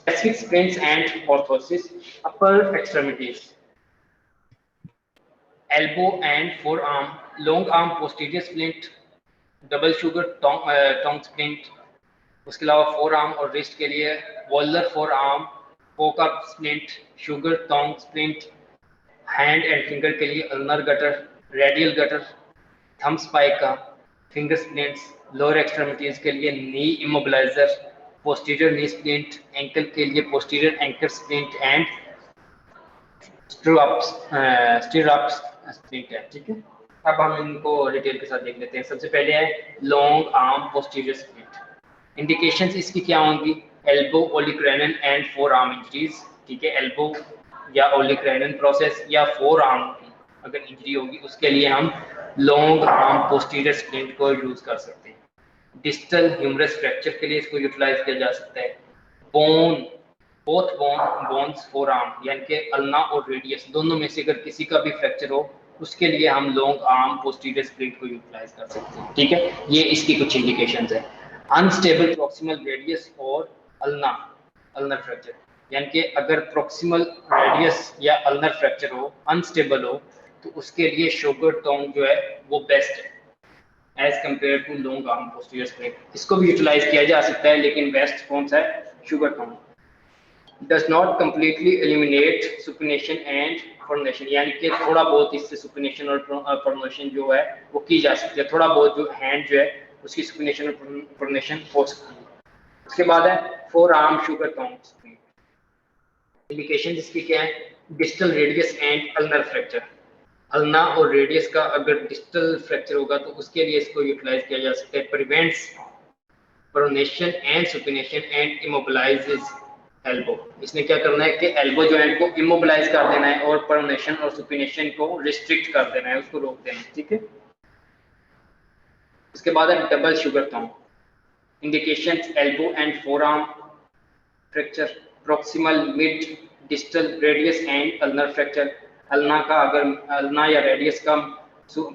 Specific splints and orthosis. Upper extremities. Elbow and forearm. Long arm posterior splint. Double sugar tongue splint. उसके अलावा forearm और wrist के लिए volar forearm, poke up splint, sugar tongue splint. Hand and finger के लिए ulnar gutter, radial gutter, thumb spica, finger splints. Lower extremities के लिए knee immobilizer, posterior knee splint, ankle के लिए posterior ankle splint and stirrups splint है, ठीक है. अब हम इनको डिटेल के साथ देख लेते हैं. सबसे पहले है long arm posterior splint. Indications इसकी क्या होंगी, elbow olecranon and forearm injuries, ठीक है. एल्बो या ओलिक्रेनन प्रोसेस या फोर आर्म की अगर इंजरी होगी उसके लिए हम लॉन्ग आर्म पोस्टीरियर स्प्लिंट को यूज कर सकते हैं. डिस्टल ह्यूमरस फ्रैक्चर के लिए इसको यूटिलाइज किया जा सकता है. बोथ बोन्स फोर आर्म यानी कि अल्ना और रेडियस दोनों में से अगर किसी का भी फ्रैक्चर हो उसके लिए हम लॉन्ग आर्म पोस्टीरियर स्प्लिंट को यूटिलाइज कर सकते हैं, ठीक है. ये इसकी कुछ इंडिकेशंस है. अनस्टेबल प्रॉक्सिमल रेडियस और अल्नर फ्रैक्चर, यानी कि अगर प्रॉक्सिमल रेडियस या अल्नर फ्रैक्चर हो, अनस्टेबल हो, तो उसके लिए शुगर टोंग जो है वो बेस्ट है as compare to long arm posterior splint. इसको भी यूटिलाइज किया जा सकता है लेकिन बेस्ट कौन सा है, sugar tong. Does not completely eliminate supination and pronation, यानी कि थोड़ा बहुत इससे सुपिनेशन और प्रोनेशन जो है वो की जा सकती है. थोड़ा बहुत जो हैंड जो है उसकी सुपिनेशन और प्रोनेशन हो सकती है. उसके बाद है forearm sugar tong splint. Indication इसकी क्या है, distal radius and ulnar fracture. Ulna और रेडियस का अगर डिस्टल फ्रैक्चर होगा तो उसके लिए इसको यूटिलाइज किया जा सकता है. Prevents pronation and supination and immobilizes elbow. इसने क्या करना है कि एल्बो जॉइंट को इमोबिलाइज कर देना है और प्रोनेशन और सुपिनेशन को रिस्ट्रिक्ट कर देना है, उसको रोक देना है, ठीक है. उसके बाद है double sugar tong. Indications elbow and forearm fracture, proximal mid distal radius and ulnar fracture. Ulna का अगर अल्ना या रेडियस का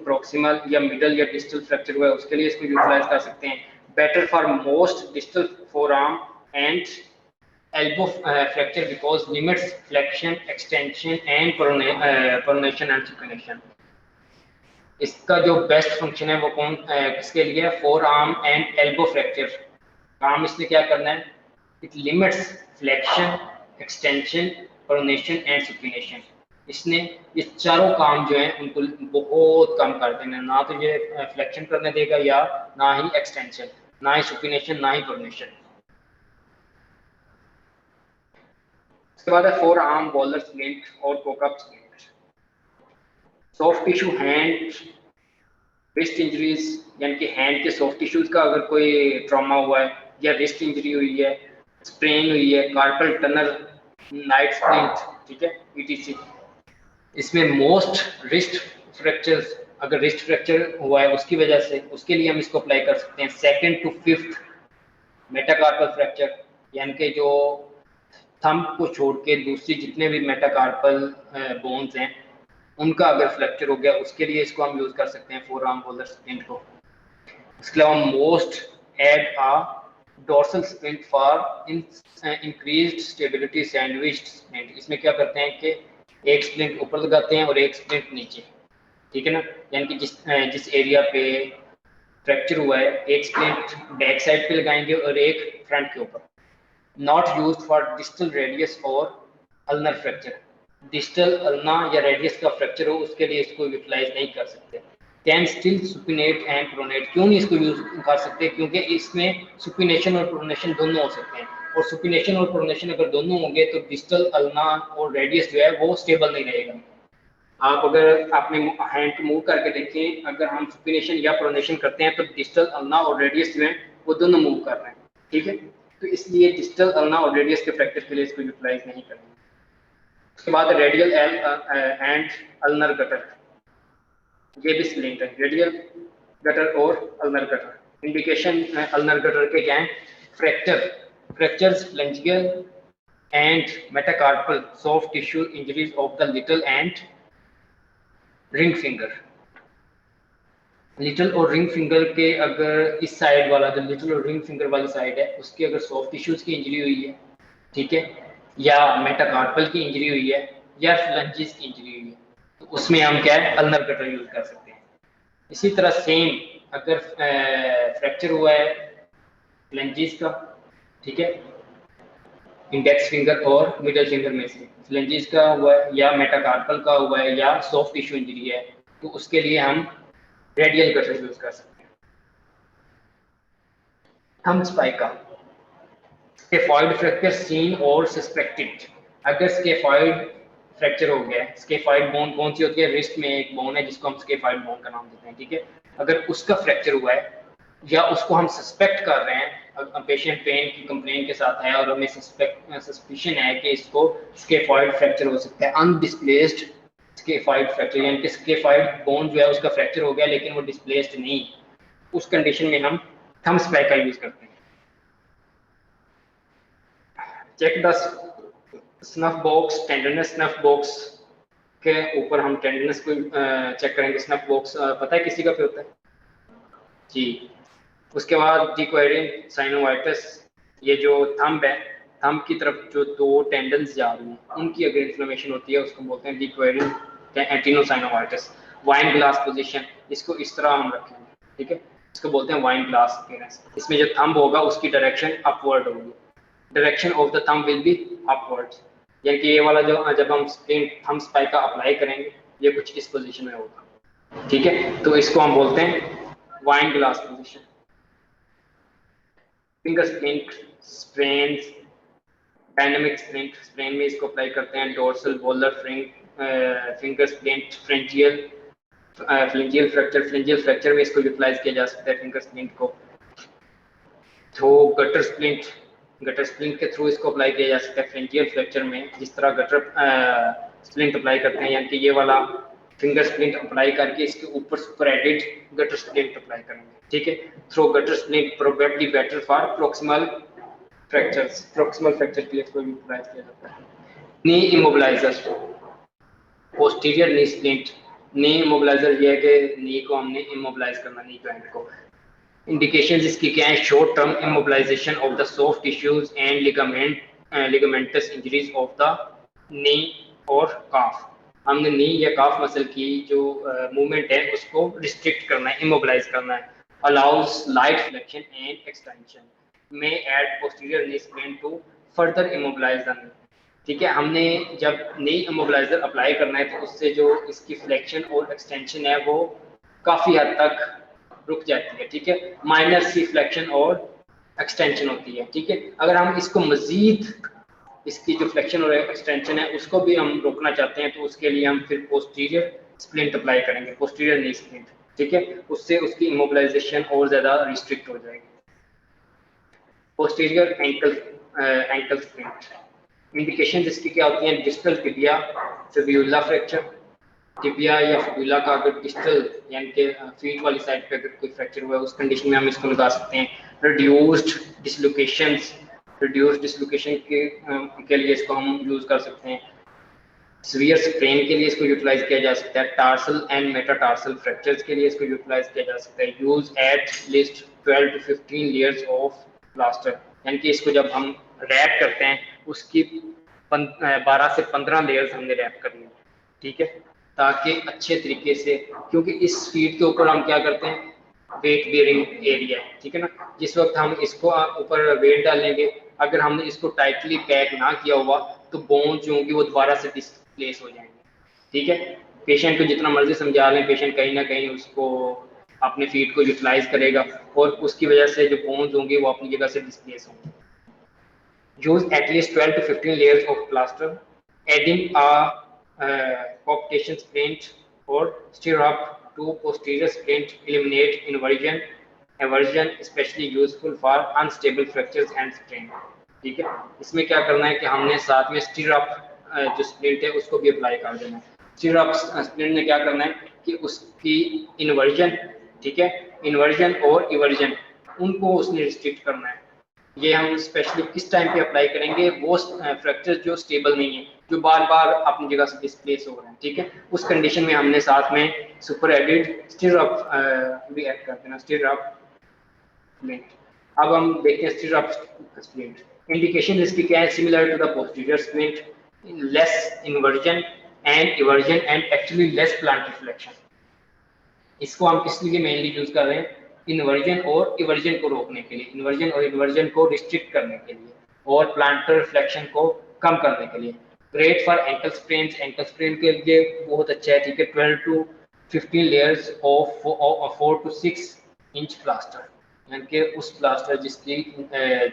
प्रॉक्सिमल या मिडल या डिस्टल फ्रैक्चर हुआ है उसके लिए इसको यूटिलाइज कर सकते हैं. Better for most distal forearm and elbow fracture because limits flexion, extension and pronation and supination. इसका जो बेस्ट फंक्शन है वो कौन किसके लिए है, four arm and elbow fracture. काम इसने क्या करना है, it limits flexion, extension, pronation and supination. इसने ये चारों काम जो है उनको बहुत कम कर देना. ना तो ये फ्लेक्शन करने देगा या ना ही एक्सटेंशन, ना ही सुपिनेशन, ना ही प्रोनेशन. उसके बाद है फोर आर्म वॉलर स्प्लिंट और cock up splint. Soft tissue hand wrist injuries, यानी कि हैंड के सॉफ्ट टिश्यूज का अगर कोई ट्रॉमा हुआ है या रिस्ट इंजरी हुई है, स्प्रेन हुई है, कार्पल टनल, नाइट स्प्लिंट, ठीक है, ईटीसी. इसमें मोस्ट रिस्ट फ्रैक्चर्स अगर रिस्ट फ्रैक्चर हुआ है उसकी वजह से, उसके लिए हम इसको अप्लाई कर सकते हैं 2nd to 5th metacarpal fracture, यानी कि जो थंब को छोड़ के दूसरी जितने भी मेटाकार्पल बोन्स हैं उनका अगर फ्रैक्चर हो गया, उसके लिए इसको हम यूज कर सकते हैं फोर आर्म बोलर स्प्लिंट को। इसके अलावा most add a dorsal splint for increased stability sandwiched splint. इसमें क्या करते हैं कि एक स्प्लिंट ऊपर लगाते हैं और एक स्प्लिंट नीचे, ठीक है ना, यानी कि जिस एरिया पे फ्रैक्चर हुआ है एक स्प्लिंट बैक साइड पे लगाएंगे और एक फ्रंट के ऊपर। Not used for distal radius और अल्नर फ्रैक्चर। डिस्टल अल्ना या रेडियस का फ्रैक्चर हो उसके लिए इसको यूटिलाइज नहीं कर सकते। Can still supinate and pronate. क्यों नहीं इसको यूज कर सकते? क्योंकि इसमें सुपिनेशन और प्रोनेशन दोनों हो सकते हैं, और सुपिनेशन और प्रोनेशन अगर दोनों होंगे तो डिस्टल अल्ना और रेडियस जो है वो स्टेबल नहीं रहेगा। आप अगर अपने हैंड को मूव करके देखें, अगर हम सुपिनेशन या प्रोनेशन करते हैं तो डिस्टल अल्ना और रेडियस जो है वो दोनों मूव कर रहे हैं, ठीक है। तो इसलिए डिस्टल अल्ना और रेडियस के फ्रैक्चर के लिए इसको यूटिलाइज नहीं करेंगे। उसके बाद रेडियल एंड अल्नर गटर, ये भी स्प्लिंट है, रेडियल गटर और ulnar gutter. Indication ulnar gutter के क्या हैं? Fractures phalangeal and metacarpal soft tissue injuries of the little and ring finger. Little और रिंग फिंगर के अगर इस साइड वाला जो लिटिल और रिंग फिंगर वाली साइड है उसकी अगर सॉफ्ट टिश्यूज की इंजरी हुई है, ठीक है, या मेटाकार्पल की इंजरी हुई है या फ्लेंजिस की इंजरी हुई है, तो उसमें हम क्या है अल्नर कटर यूज कर सकते हैं। इसी तरह सेम अगर फ्रैक्चर हुआ है फ्लेंजिस का, ठीक है, इंडेक्स फिंगर और मिडिल फिंगर में से फ्लेंजिस का हुआ है या मेटाकार्पल का हुआ है या सॉफ्ट टिश्यू इंजरी है, तो उसके लिए हम रेडियल कटर यूज कर सकते हैं। थंब स्पाइका, स्केफॉइड फ्रैक्चर सीन और सस्पेक्टेड। अगर स्केफॉइड फ्रैक्चर हो गया है, स्केफॉइड बोन कौन सी होती है? रिस्ट में एक बोन है जिसको हम स्केफॉइड बोन का नाम देते हैं, ठीक है। अगर उसका फ्रैक्चर हुआ है या उसको हम सस्पेक्ट कर रहे हैं, पेशेंट पेन की कंप्लेन के साथ है और हमें सस्पिशन है कि इसको स्केफॉइड फ्रैक्चर हो सकता है, अनडिस्प्लेस्ड स्केफॉइड फ्रैक्चर, यानी कि स्केफॉइड बोन जो है उसका फ्रैक्चर हो गया लेकिन वो डिस्प्लेस्ड नहीं, उस कंडीशन में हम थंब स्पाइका यूज करते हैं। Check the snuff box tenderness. Snuff box के ऊपर हम टेंडरनेस को चेक करेंगे। स्नफ बॉक्स पता है किसी का पे होता है जी। उसके बाद डिक्वेरिन साइनोवाइटिस, ये जो थंब है, थंब की तरफ जो दो टेंडन्स जा रही हैं उनकी अगर इन्फ्लेमेशन होती है उसको बोलते हैं डिक्वेरिन एटिनोसाइनोवाइटिस। वाइन ग्लास पोजीशन, इसको इस तरह हम रखेंगे, ठीक है, इसको बोलते हैं वाइन ग्लास अपीयरेंस। इसमें जो थंब होगा उसकी डायरेक्शन अपवर्ड होगी, direction of the thumb will be upward, यानी कि ये वाला जो जब हम थंब स्पाइका अप्लाई करेंगे ये कुछ इस पोजीशन में होगा, ठीक है, तो इसको हम बोलते हैं wine glass position. Finger splint, sprains, dynamic splint, sprain में इसको अप्लाई करते हैं। Dorsal volar finger splint, phalangeal fracture में इसको यूटिलाइज किया जा सकता है फिंगर स्प्लिंट को। थ्रू गटर स्प्लिंट के थ्रू इसको अप्लाई किया जा सकता है फ्लेंजियल फ्रैक्चर में, जिस तरह गटर स्प्लिंट अप्लाई करते हैं, यानी कि ये वाला फिंगर स्प्लिंट अप्लाई करके इसके ऊपर सुपरएडेड गटर स्प्लिंट अप्लाई करेंगे, ठीक है। Through gutter splint probably better for proximal fractures, proximal fracture के लिए इसको यूटिलाइज किया जाता है। नी इमोबिलाइजर, पोस्टीरियर नी स्प्लिंट। नी इमोबिलाइजर ये है कि नी को हमने इमोबिलाइज करना, नी जॉइंट को। इंडिकेशंस इसकी क्या है? Short term immobilisation of the soft tissues and ligamentous injuries of the knee और काफ। हमने नी या काफ मसल की जो मूवमेंट है उसको रिस्ट्रिक्ट करना है, इमोबिलाइज करना है। Allows light flexion and extension, may add posterior knee splint to further immobilise the knee, ठीक है। हमने जब नी इमोबिलाइजर अप्लाई करना है तो उससे जो इसकी फ्लेक्शन और एक्सटेंशन है वो काफी हद तक रुक जाती है, ठीक है। माइनर सी फ्लेक्शन और एक्सटेंशन होती है, ठीक है। अगर हम इसको मजीद इसकी जो फ्लेक्शन और एक्सटेंशन है उसको भी हम रोकना चाहते हैं तो उसके लिए हम फिर पोस्टीरियर स्प्लिंट अप्लाई करेंगे, पोस्टीरियर नी स्प्लिंट, ठीक है। उससे उसकी इमोबिलाइजेशन और ज्यादा रिस्ट्रिक्ट हो जाएगी। पोस्टीरियर एंकल स्प्लिंट, इंडिकेशन इसकी क्या होती है? Distal tibia fibula fracture, tibia या फिबुला का अगर डिस्टल यानी कि फीट वाली साइड पे अगर कोई फ्रैक्चर हुआ है उस कंडीशन में हम इसको लगा सकते हैं। रिड्यूस्ड डिसलोकेशन के लिए इसको हम यूज कर सकते हैं। सीवियर स्प्रेन के लिए इसको यूटिलाइज किया जा सकता है। टार्सल एंड मेटाटार्सल फ्रैक्चर्स के लिए इसको यूटिलाइज किया जा सकता है। Use at least 12 to 15 layers of plaster, यानी कि इसको जब हम रैप करते हैं उसकी 12 से 15 लेयर्स हमने रैप करनी है, ठीक है, ताकि अच्छे तरीके से, क्योंकि इस फीट के ऊपर हम क्या करते हैं, वेट बेयरिंग एरिया है, ठीक है ना। जिस वक्त हम इसको ऊपर वेट डालेंगे, अगर हमने इसको टाइटली पैक ना किया हुआ तो बोन जो होंगी वो दोबारा से डिस्प्लेस हो जाएंगे, ठीक है। पेशेंट को जितना मर्जी समझा लें, पेशेंट कहीं ना कहीं उसको अपने फीट को यूटिलाइज करेगा और उसकी वजह से जो बोन्स होंगे वो अपनी जगह से डिस्प्लेस होंगे। use at least 12 to 15 layers of plaster, adding a coaptation splint or stirrup to posterior splint eliminate inversion. Aversion especially useful for unstable fractures and strain. ठीक है, इसमें क्या करना है कि हमने साथ में स्टिरअप जो स्प्लिंट है उसको भी अप्लाई कर देना है। स्टिरअप स्प्लिंट ने क्या करना है कि उसकी इन्वर्जन, ठीक है, इन्वर्जन और इवर्जन उनको उसने रिस्ट्रिक्ट करना है। ये हम स्पेशली किस टाइम पे अप्लाई करेंगे, वो फ्रैक्चर जो स्टेबल नहीं है, जो बार बार अपनी जगह से डिस्प्लेस हो रहे हैं, ठीक है, उस कंडीशन में हमने साथ में सुपर एडेड स्टिरअप भी ऐड कर देना, स्टिरअप स्प्लिंट। अब हम देखते हैं स्टिरअप स्प्लिंट। इंडिकेशन इसकी क्या है, similar to the posterior splint, less inversion and eversion and actually less plantar flexion. इसको हम किस लिए मेनली यूज कर रहे हैं, इन्वर्जन और इवर्जन को रोकने के लिए, इन्वर्जन और इन्वर्जन को रिस्ट्रिक्ट करने के लिए और प्लांटर फ्लेक्शन को कम करने के लिए। Great for ankle sprain, ankle sprain के लिए बहुत अच्छा है, ठीक है। 12 to 15 layers of 4 to 6 inch plaster, यानी कि उस प्लास्टर जिसकी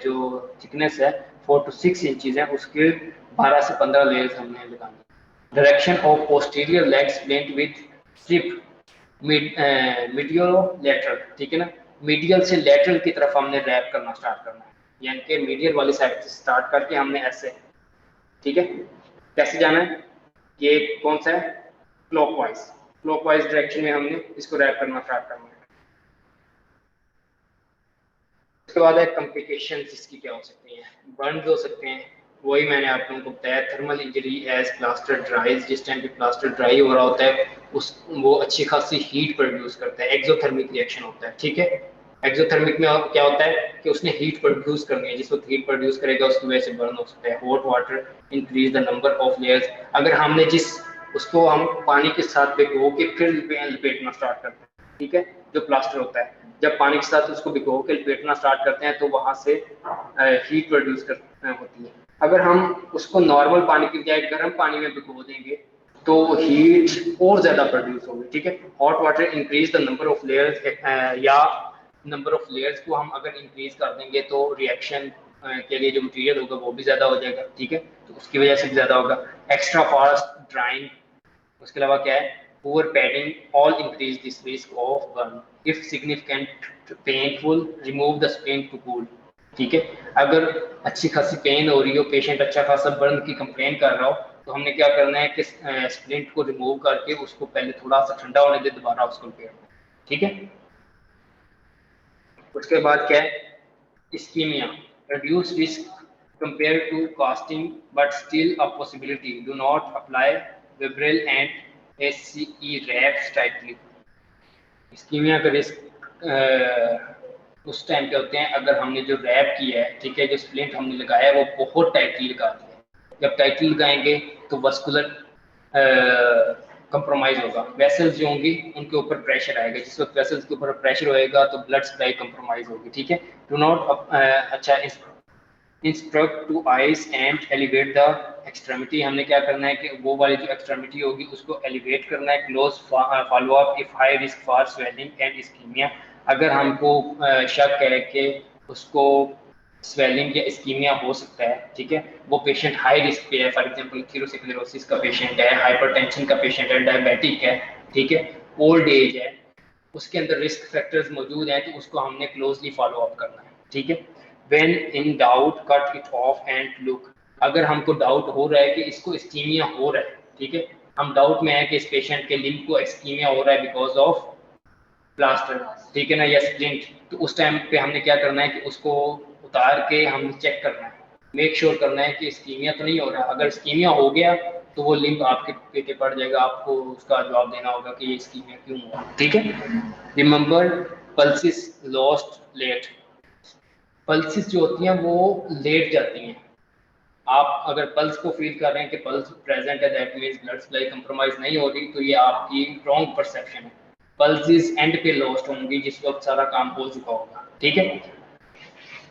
जो थिकनेस है 4 to 6 इंचेस है, उसके 12 से 15 लेयर्स हमने लगानी। Direction of posterior leg splint with strip media lateral, ठीक है ना, मीडियल से लेटरल की तरफ हमने रैप करना स्टार्ट करना है, यानी कि मीडियल वाली साइड से स्टार्ट करके हमने ऐसे, ठीक है, कैसे जाना है, ये कौन सा है, क्लॉकवाइज डायरेक्शन में हमने इसको रैप करना स्टार्ट करना है। उसके बाद है कॉम्प्लिकेशंस इसकी क्या हो सकती हैं, बर्न्स हो सकते हैं, वही मैंने आप लोगों को बताया, thermal injury as plaster dries, जिस टाइम पे प्लास्टर ड्राई हो रहा होता है उस वो अच्छी खासी हीट प्रोड्यूस करता है, एक्सोथर्मिक रिएक्शन होता है, ठीक है। एक्सोथर्मिक में क्या होता है कि उसने हीट प्रोड्यूस करनी है, जिस वक्त हीट प्रोड्यूस करेगा उसकी वजह से बर्न हो सकता है। Hot water increase the number of layers, अगर हमने जिस उसको हम पानी के साथ भिगो के फिर लपेटना स्टार्ट करते हैं, ठीक है, जो प्लास्टर होता है, जब पानी के साथ उसको भिगो के लपेटना स्टार्ट करते हैं तो वहां से हीट प्रोड्यूस होती है। अगर हम उसको नॉर्मल पानी की बजाय गर्म पानी में भिगो देंगे तो हीट और ज्यादा प्रोड्यूस होगी, ठीक है। Hot water increase the number of layers, या नंबर ऑफ लेयर्स को हम अगर इंक्रीज कर देंगे तो रिएक्शन के लिए जो मटेरियल होगा वो भी ज्यादा हो जाएगा, ठीक है, तो उसकी वजह से भी ज्यादा होगा। एक्स्ट्रा फास्ट ड्राइंग, उसके अलावा क्या है, poor padding, all increase this risk of burn. If significant painful, remove the splint to cool, ठीक है। अगर अच्छी खासी पेन हो रही हो, पेशेंट अच्छा खासा बर्न की कंप्लेन कर रहा हो, तो हमने क्या करना है कि स्प्लिंट को रिमूव करके उसको पहले थोड़ा सा ठंडा होने दे, दोबारा उसको रिपेयर, ठीक है। उसके बाद क्या है, ischemia, reduce risk compared to casting but still a possibility, do not apply Vibral and SCE wraps tightly। Ischaemia का रिस्क उस टाइम पे होते हैं अगर हमने जो रैप किया है, ठीक है, जो स्प्लिंट हमने लगाया है वो बहुत टाइटली लगा दिया है। जब टाइटली लगाएंगे तो वस्कुलर कंप्रोमाइज होगा, वेसल्स जो होंगी उनके ऊपर प्रेशर आएगा, जिस वक्त वेसल्स के ऊपर प्रेशर होएगा तो ब्लड सप्लाई कंप्रोमाइज होगी, ठीक है। डू नॉट अच्छा instruct to ice and elevate the extremity, हमने क्या करना है कि वो वाली जो एक्सट्रीमिटी होगी उसको एलिवेट करना है। Close follow up if high risk for swelling and ischaemia, अगर हमको शक है कि उसको स्वेलिंग या इस्कीमिया हो सकता है, ठीक है, वो पेशेंट हाई रिस्क पे है, फॉर एग्जांपल थीरोस्क्लेरोसिस का पेशेंट है, हाइपरटेंशन का पेशेंट है, डायबिटिक है, ठीक है, ओल्ड एज है, उसके अंदर रिस्क फैक्टर्स मौजूद हैं, तो उसको हमने क्लोजली फॉलो अप करना है, ठीक है। When in doubt cut it of and look, अगर हमको डाउट हो रहा है कि इसको इस्कीमिया हो रहा है, ठीक है, हम डाउट में है कि इस पेशेंट के लिम्ब को एक्सकीमिया हो रहा है बिकॉज ऑफ प्लास्टर, ठीक है ना, या स्प्लिंट, तो उस टाइम पे हमने क्या करना है कि उसको उतार के हमने चेक करना है, मेक श्योर करना है कि स्कीमिया तो नहीं हो रहा। अगर स्कीमिया हो गया तो वो लिंक आपके पेटे पड़ जाएगा, आपको उसका जवाब देना होगा कि ये स्कीमिया क्यों हुआ, ठीक है। Remember pulses lost late, pulses जो होती हैं वो लेट जाती हैं। आप अगर पल्स को फील कर रहे हैं कि पल्स प्रेजेंट है, that means blood supply compromise नहीं हो रही, तो ये आपकी रॉन्ग परसेप्शन है। पल्सेस एंड पे लॉस्ट होंगी जिस वक्त सारा काम हो चुका होगा, ठीक है।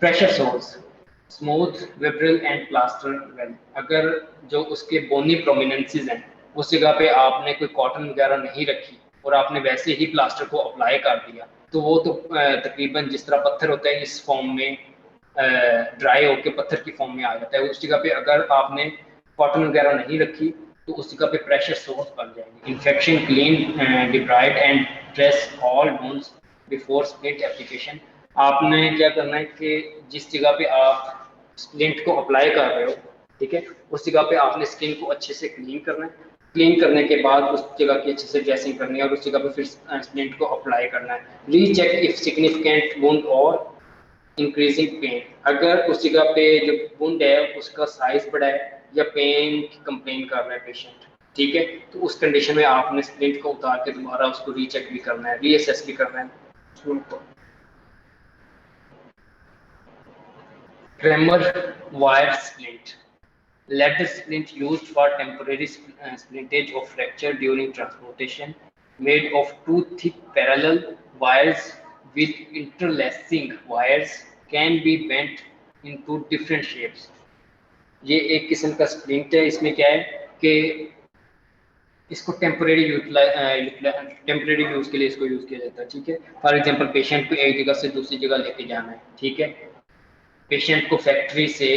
Pressure sores smooth Webril and plaster well, अगर जो उसके बोनी प्रोमिनेंसेस हैं उस जगह पे आपने कोई कॉटन वगैरह नहीं रखी और आपने वैसे ही प्लास्टर को अप्लाई कर दिया, तो वो तो तकरीबन जिस तरह पत्थर होता है इस फॉर्म में ड्राई होकर पत्थर की फॉर्म में आ जाता है। उस जगह पे अगर आपने कॉटन वगैरह नहीं रखी तो उस जगह पे प्रेशर सोर्स बन जाएंगे। Infection clean debride and dress all wounds before splint application, आपने क्या करना है कि जिस जगह पे आप स्प्लिंट को अप्लाई कर रहे हो, ठीक है, उस जगह पे आपने स्किन को अच्छे से क्लीन करना है। क्लीन करने के बाद उस जगह की अच्छे से ड्रेसिंग करनी है और उस जगह पे फिर स्प्लिंट को अप्लाई करना है। रीचेक इफ सिग्निफिकेंट वुंड और इंक्रीजिंग पेन, अगर उस जगह पे जो वुंड है उसका साइज बड़ा है या पेन की कंप्लेन कर रहा है पेशेंट, ठीक है, तो उस कंडीशन में आपने स्प्लिंट को उतार के दोबारा उसको रीचेक भी करना है, रीअसेस भी करना है। Kramer wire splint, leather splint used for temporary splintage of fracture during transportation, made of two thick parallel wires with interlacing wires, can be bent into different shapes. ये एक किस्म का स्प्लिंट है, इसमें क्या है कि इसको टेम्परेरी यूज के लिए इसको यूज किया जाता है, ठीक है। फॉर एग्जांपल पेशेंट को एक जगह से दूसरी जगह लेके जाना है, ठीक है, पेशेंट को फैक्ट्री से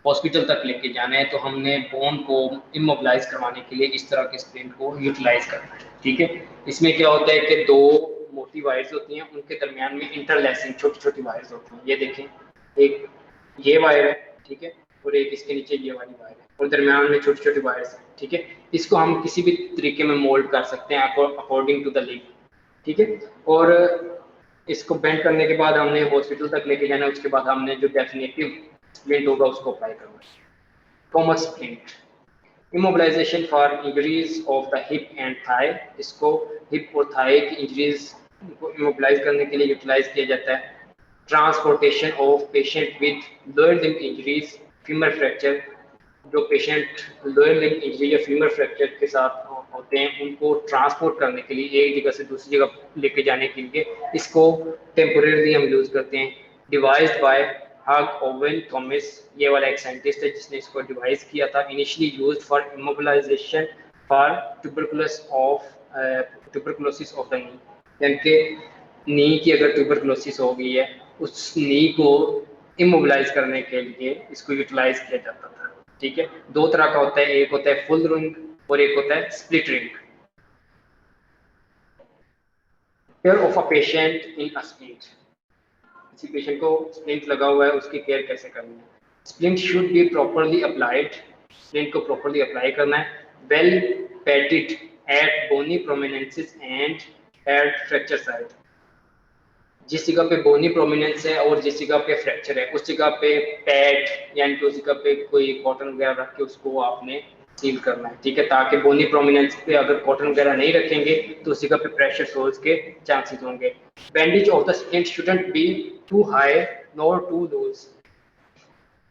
हॉस्पिटल तक लेके जाना है, तो हमने बोन को इमोबिलाइज करवाने के लिए इस तरह के स्प्लिंट को यूटिलाइज करना है, ठीक है। इसमें क्या होता है कि दो मोटी वायर्स होती हैं, उनके दरमियान में इंटरलैसिंग छोटी छोटी वायर्स होती हैं। ये देखें, एक ये वायर है, ठीक है, और एक इसके नीचे ये वाली वायर है और दरमियान में छोटी छोटी वायर्स हैं, ठीक है। इसको हम किसी भी तरीके में मोल्ड कर सकते हैं अकॉर्डिंग टू द लिंक, ठीक है। और इसको बेंड करने के बाद हमने हॉस्पिटल तक लेके जाना है, उसके बाद हमने जो डेफिनेटिव स्प्लिंट होगा उसको अप्लाई करना है। Thomas splint, immobilisation for injuries of the hip and thigh, इसको हिप और थाई की इंजरीज को इमोबिलाइज करने के लिए यूटिलाइज किया जाता है। Transportation of patient with lower limb injuries, femur fracture, जो पेशेंट लोअर लिम्ब इंजरी या फीमर फ्रैक्चर के साथ होते हैं उनको ट्रांसपोर्ट करने के लिए एक जगह से दूसरी जगह लेके जाने के लिए इसको टेम्पोरेरी हम यूज करते हैं। डिवाइस्ड बाय हग ओवेन थॉमस, ये वाला एक साइंटिस्ट है जिसने इसको डिवाइस किया था। Initially used for immobilisation for tuberculosis of the knee, यानी कि नी की अगर ट्यूबरकुलोसिस हो गई है उस नी को इमोबिलाइज करने के लिए इसको यूटिलाइज किया जाता था, ठीक है। दो तरह का होता है, एक होता है फुल रिंग और एक होता है split ring. Care of a patient in a splint, किसी पेशेंट को स्प्लिंट लगा हुआ है उसकी केयर कैसे करनी है। Splint should be properly applied, splint को प्रॉपर्ली अप्लाई करना है। Well padded at bony prominences and at fracture site, जिस जगह पे बोनी प्रोमिनेंस है और जिस जगह पे फ्रैक्चर है उस जगह पे पैड यानी कि उस जगह पे कोई कॉटन वगैरह रख के उसको आपने सील करना है, ठीक है, ताकि बोनी प्रोमिनेंस पे अगर कॉटन वगैरह नहीं रखेंगे तो उस जगह पे प्रेशर सोर्स के चांसेस होंगे। Bandage of the splint shouldn't be too high nor too loose,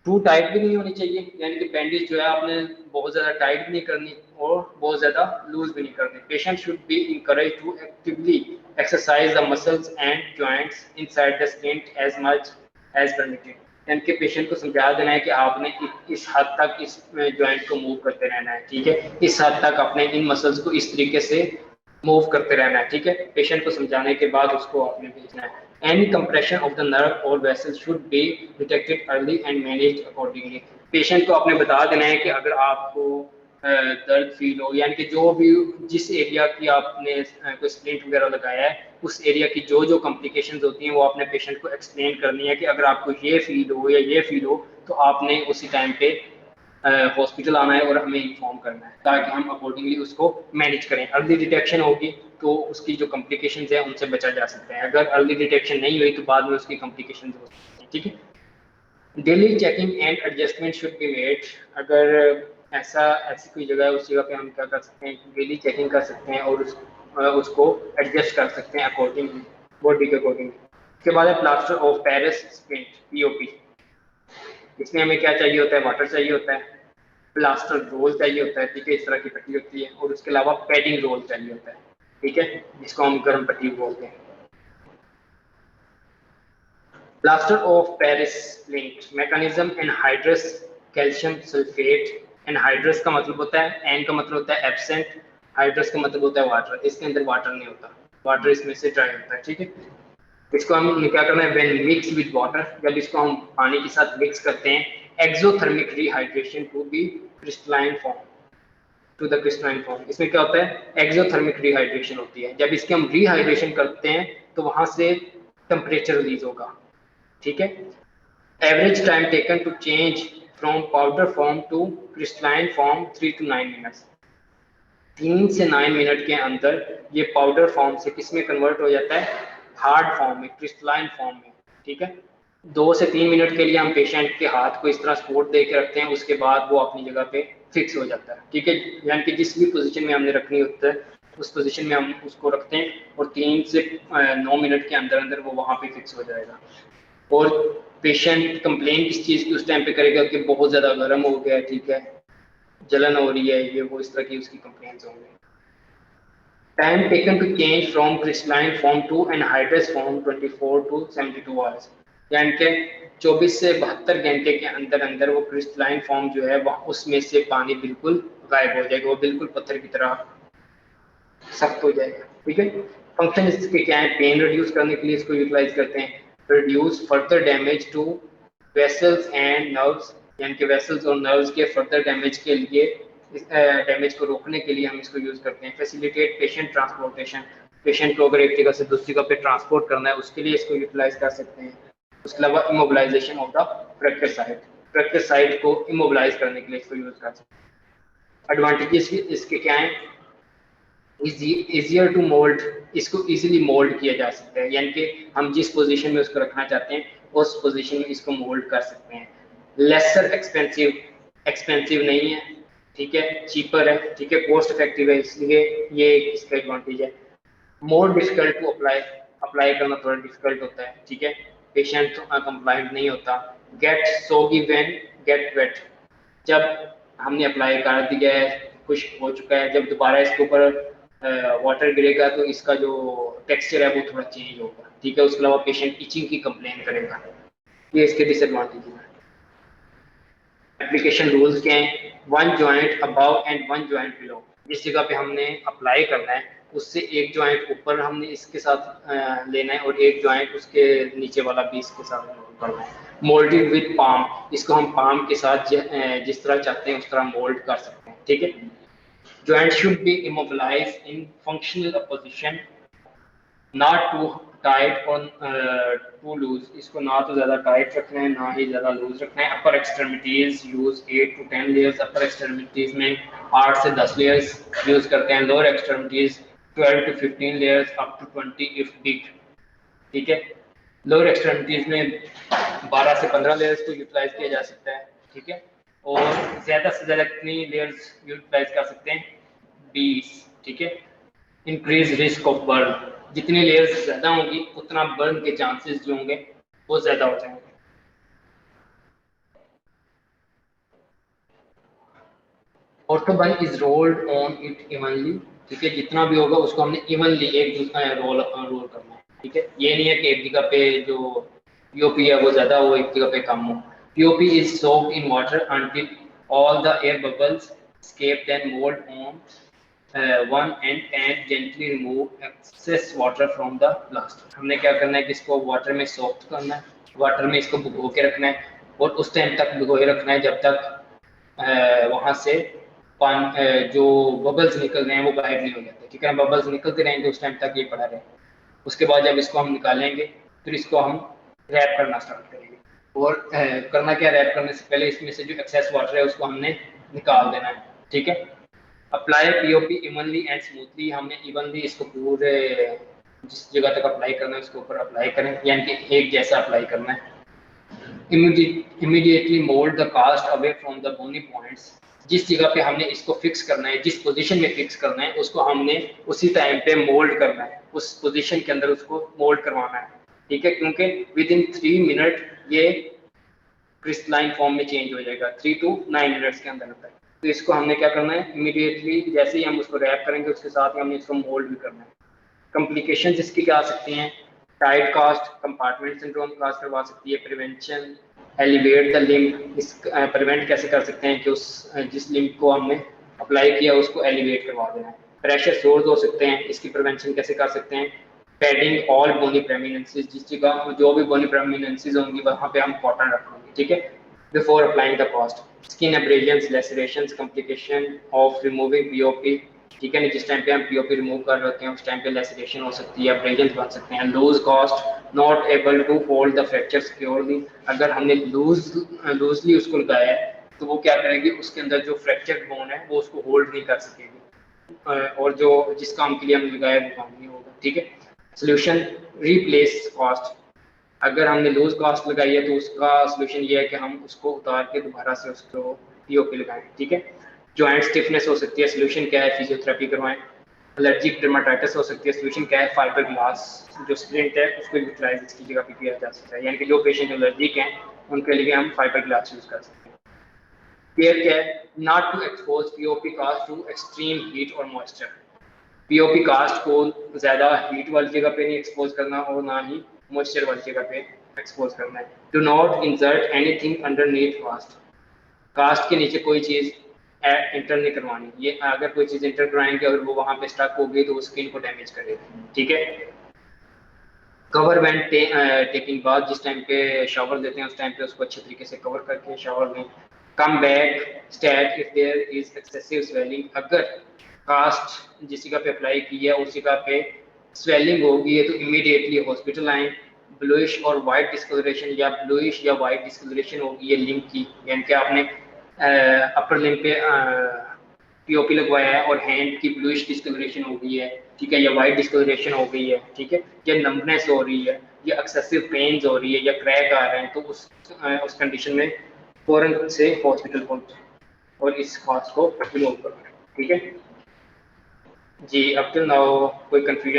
too tight भी नहीं होनी चाहिए, यानी कि बैंडेज जो है आपने बहुत ज़्यादा टाइट भी नहीं करनी और बहुत ज़्यादा लूज भी नहीं करनी। Patient should be encourage to actively exercise the muscles and joints inside the splint as much as permitted, यानी कि पेशेंट को समझा देना है कि आपने इस हद तक इस जॉइंट को मूव करते रहना है, ठीक है, इस हद तक अपने इन मसल्स को इस तरीके से मूव करते रहना है, ठीक है। पेशेंट को समझाने के बाद उसको आपने भेजना है। Any compression of the nerve or vessel should be detected early and managed accordingly, patient को आपने बता देना है कि अगर आपको दर्द फील हो, यानी कि जो भी जिस एरिया की आपने कोई स्प्लिंट वगैरह लगाया है उस एरिया की जो जो कॉम्प्लिकेशंस होती हैं वो आपने पेशेंट को एक्सप्लेन करनी है कि अगर आपको ये फील हो या ये फील हो तो आपने उसी टाइम पे हॉस्पिटल आना है और हमें इन्फॉर्म करना है ताकि हम अकॉर्डिंगली उसको मैनेज करें। अर्ली डिटेक्शन होगी तो उसकी जो कॉम्प्लिकेशंस है उनसे बचा जा सकता है, अगर अर्ली डिटेक्शन नहीं हुई तो बाद में उसकी कॉम्प्लिकेशंस हो सकती हैं, ठीक है। Daily checking and adjustment should be made, अगर ऐसी कोई जगह है उस जगह पे हम क्या कर सकते हैं, डेली चेकिंग कर सकते हैं और उसको एडजस्ट कर सकते हैं अकॉर्डिंगली, बॉडी के अकॉर्डिंग। उसके बाद है plaster of Paris splint, POP. इसमें हमें क्या चाहिए होता है, वाटर चाहिए होता है, प्लास्टर रोल चाहिए होता है, ठीक है, इस तरह की पट्टी होती है, और उसके अलावा पैडिंग रोल चाहिए होता है, ठीक है, जिसको हम गर्म पट्टी बोलते हैं। Plaster of Paris splint mechanism, anhydrous calcium sulphate. Anhydrous का मतलब होता है, एन का मतलब होता है एब्सेंट, हाइड्रस का मतलब होता है वाटर, इसके अंदर वाटर नहीं होता, वाटर इसमें से ड्राई होता है, ठीक है। इसको हम क्या करना है, व्हेन मिक्स विद वाटर, जब इसको हम पानी के साथ मिक्स करते हैं, exothermic rehydration to be crystalline form, to the crystalline form. इसमें क्या होता है, एक्सोथर्मिक रिहाइड्रेशन होती है, जब इसके हम रिहाइड्रेशन करते हैं तो वहां से टेम्परेचर रिलीज होगा, ठीक है। Average time taken to change from powder form to crystalline form 3 to 9 minutes, 3 से 9 मिनट के अंदर ये पाउडर फॉर्म से किस में कन्वर्ट हो जाता है, हार्ड फॉर्म में, क्रिस्टलाइन फॉर्म में, ठीक है। 2 से 3 मिनट के लिए हम पेशेंट के हाथ को इस तरह सपोर्ट दे के रखते हैं, उसके बाद वो अपनी जगह पे फिक्स हो जाता है, ठीक है। यानी कि जिस भी पोजीशन में हमने रखनी होती है उस पोजीशन में हम उसको रखते हैं और 3 से 9 मिनट के अंदर अंदर वो वहाँ पे फिक्स हो जाएगा। और पेशेंट कंप्लेन किस चीज़ की उस टाइम पे करेगा कि बहुत ज़्यादा गर्म हो गया है, ठीक है, जलन हो रही है, ये वो इस तरह की उसकी कंप्लेंट्स होंगे। Time taken to change from crystalline form to anhydrous form 24 to 72 hours, यानी कि 24 से 72 घंटे के अंदर अंदर वो क्रिस्टलाइन फॉर्म जो है वह उसमें से पानी बिल्कुल गायब हो जाएगा, वो बिल्कुल पत्थर की तरह सख्त हो जाएगा, ठीक है। फंक्शन इसके क्या है, पेन रिड्यूस करने के लिए इसको यूटिलाइज करते हैं, reduce further damage to vessels and nerves, यानी कि वेसल्स और नर्व्स के फर्दर डैमेज के लिए, डैमेज को रोकने के लिए हम इसको यूज करते हैं। फैसिलिटेट पेशेंट ट्रांसपोर्टेशन, पेशेंट को अगर एक जगह से दूसरी जगह पे ट्रांसपोर्ट करना है उसके लिए इसको यूटिलाइज कर सकते हैं। उसके अलावा immobilisation of the fracture site, fracture site को इमोबिलाइज करने के लिए इसको यूज कर सकते हैं। एडवांटेजेस इसके क्या हैं, इजियर टू मोल्ड, इसको इजीली मोल्ड किया जा सकता है, यानी कि हम जिस पोजीशन में उसको रखना चाहते हैं उस पोजीशन में इसको मोल्ड कर सकते हैं। लेसर एक्सपेंसिव, एक्सपेंसिव नहीं है, ठीक है, चीपर है, ठीक है, कॉस्ट इफेक्टिव है, इसलिए ये इसका एडवांटेज है। More difficult to apply, apply करना थोड़ा डिफिकल्ट होता है, ठीक है, पेशेंट कंप्लाइंट नहीं होता। गेट सोगी व्हेन गेट वेट, जब हमने अप्लाई कर दिया है, खुश्क हो चुका है, जब दोबारा इसके ऊपर वाटर गिरेगा तो इसका जो टेक्सचर है वो थोड़ा चेंज होगा, ठीक है। उसके अलावा पेशेंट इचिंग की कंप्लेन करेगा, ये इसके डिसएडवांटेज है। एप्लीकेशन रूल्स क्या हैं, 1 joint above and 1 joint below, जिस जगह पे हमने अप्लाई करना है उससे एक जॉइंट ऊपर हमने इसके साथ लेना है और एक जॉइंट उसके नीचे वाला भी इसके साथ करना है। मोल्डेड विद पाम, इसको हम पाम के साथ जिस तरह चाहते हैं उस तरह मोल्ड कर सकते हैं, ठीक है। Joint should be immobilized in functional position, not too tight or too loose, इसको ना तो ज़्यादा टाइट रखना है ना ही ज़्यादा लूज रखना है। Upper extremities use 8 to 10 layers, upper extremities में 8 से 10 लेयर्स यूज करते हैं। Lower extremities 12 to 15 layers up to 20 if big, ठीक है। लोअर एक्सट्रीमिटीज में 12 से 15 लेयर्स को यूटिलाइज किया जा सकता है, ठीक है। और ज़्यादा से ज़्यादा कितनी लेयर्स यूटिलाइज कर सकते हैं, 20, ठीक है। इंक्रीज रिस्क ऑफ बर्न, जितनी लेयर्स ज़्यादा होंगी उतना बर्न के चांसेस जो होंगे वो ज़्यादा हो जाएंगे। Orthoban is rolled on it evenly, ठीक है, जितना भी होगा उसको हमने इवनली एक दूसरा रोल करना है, ठीक है। ये नहीं है कि एक जगह पे जो पीओपी है वो ज़्यादा हो, एक जगह पे कम हो। POP is soaked in water until all the air bubbles escape, then mold on one end and gently remove excess water from the plaster। हमने क्या करना है कि इसको वाटर में सोक्ड करना है, वाटर में इसको भिगो के रखना है और उस टाइम तक भिगोए रखना है जब तक वहाँ से जो बबल्स निकल रहे हैं वो बाहर नहीं हो जाते, ठीक है। बबल्स निकलते रहेंगे उस टाइम तक ये पड़ा रहे। उसके बाद जब इसको हम निकालेंगे फिर इसको हम रैप करना स्टार्ट करेंगे। और करना क्या, रैप करने से पहले इसमें से जो एक्सेस वाटर है उसको हमने निकाल देना है, ठीक है। Apply POP evenly and smoothly, हमने इवनली इसको पूरे जिस जगह तक अप्लाई करना है उसके ऊपर अप्लाई करें, यानी कि एक जैसा अप्लाई करना है। Immediately mould the cast away from the bony points, जिस जगह पे हमने इसको फिक्स करना है, जिस पोजीशन में फिक्स करना है उसको हमने उसी टाइम पे मोल्ड करना है, उस पोजीशन के अंदर उसको मोल्ड करवाना है, ठीक है। क्योंकि विद इन 3 मिनट ये क्रिस्टलाइन फॉर्म में चेंज हो जाएगा, 3 to 9 मिनट्स के अंदर होता है। तो इसको हमने क्या करना है, इमीडिएटली जैसे ही हम उसको रैप करेंगे उसके साथ ही हमने इसको मोल्ड भी करना है। कॉम्प्लिकेशंस इसकी क्या आ सकती हैं, tight cast, compartment syndrome cast करवा सकती है। प्रिवेंशन, एलिवेट द लिम्ब, इस प्रिवेंट कैसे कर सकते हैं कि उस जिस लिम्ब को हमने अप्लाई किया उसको एलिवेट करवा देना है। प्रेशर सोर्स हो सकते हैं, इसकी प्रिवेंशन कैसे कर सकते हैं, पैडिंग ऑल बोनी प्रेमिनेंसेस, जिस जगह जो भी बोनी प्रेमिनेंसेस होंगी वहाँ पे हम कॉटन रखेंगे, ठीक है। Before applying the cast, skin abrasions, lacerations, complication of removing POP, ठीक है। जिस टाइम पे हम पीओपी रिमूव कर रहे होते हैं उस टाइम पे लेसरेशन हो सकती है, एब्रेजन्स बन सकते हैं। Loose cast, not able to hold the fracture securely, अगर हमने लूजली उसको लगाया है तो वो क्या करेगी, उसके अंदर जो फ्रैक्चर बोन है वो उसको होल्ड नहीं कर सकेगी, और जो जिस काम के लिए हमने लगाया वो काम नहीं होगा, ठीक है। सोल्यूशन, रिप्लेस कास्ट, अगर हमने लूज कास्ट लगाई है तो उसका सोल्यूशन ये है कि हम उसको उतार के दोबारा से उसको पीओपी लगाएं, ठीक है। जॉइंट स्टिफनेस हो सकती है, सोल्यूशन क्या है, फिजियोथेरेपी करवाएं। एलर्जिक डर्माटाइटिस हो सकती है, सोल्यूशन क्या है, फाइबर ग्लास जो स्प्लिंट है उसको यूटिलाइज इसकी जगह पे किया जा सकता है, यानी कि जो पेशेंट एलर्जिक हैं उनके लिए हम फाइबर ग्लास यूज कर सकते हैं। केयर क्या है, not to expose POP cast to extreme heat और मॉइस्चर, पीओपी कास्ट को ज़्यादा हीट वाली जगह पे नहीं एक्सपोज करना और ना ही मॉइस्चर वाली जगह पे एक्सपोज करना है। Do not insert anything underneath cast, cast के नीचे कोई चीज़ इंटर नहीं करवानी, ये अगर कोई चीज़ इंटर करवाएंगे अगर वो वहाँ पे स्टक होगी तो वो स्किन को डैमेज करेगी, ठीक है। कवर वैन टेकिंग बाथ, जिस टाइम पे शावर लेते हैं उस टाइम पे उसको अच्छे तरीके से कवर करके शावर लें। Come back stat if there is excessive swelling, अगर कास्ट जिस जगह पे अप्लाई की है उस जगह पे स्वेलिंग होगी है तो इमीडिएटली हॉस्पिटल आएँ। ब्लूइश और वाइट डिस्कलरेशन या ब्लूइश या वाइट डिस्कलरेशन होगी है लिम्ब की, यानी कि आपने अपर लिम्ब पे पीओपी लगवाया है और हैंड की ब्लूइश डिस्कलरेशन हो गई है, ठीक है, या वाइट डिस्कलरेशन हो गई है, ठीक है, या नंबनेस हो रही है या एक्सेसिव पेन्स हो रही है या क्रैक आ रहे हैं, तो उस कंडीशन में फौरन से हॉस्पिटल पहुंचे और इस कास्ट को रिमूव करें, ठीक है जी। अब तो नाउ कोई कंफ्यूजन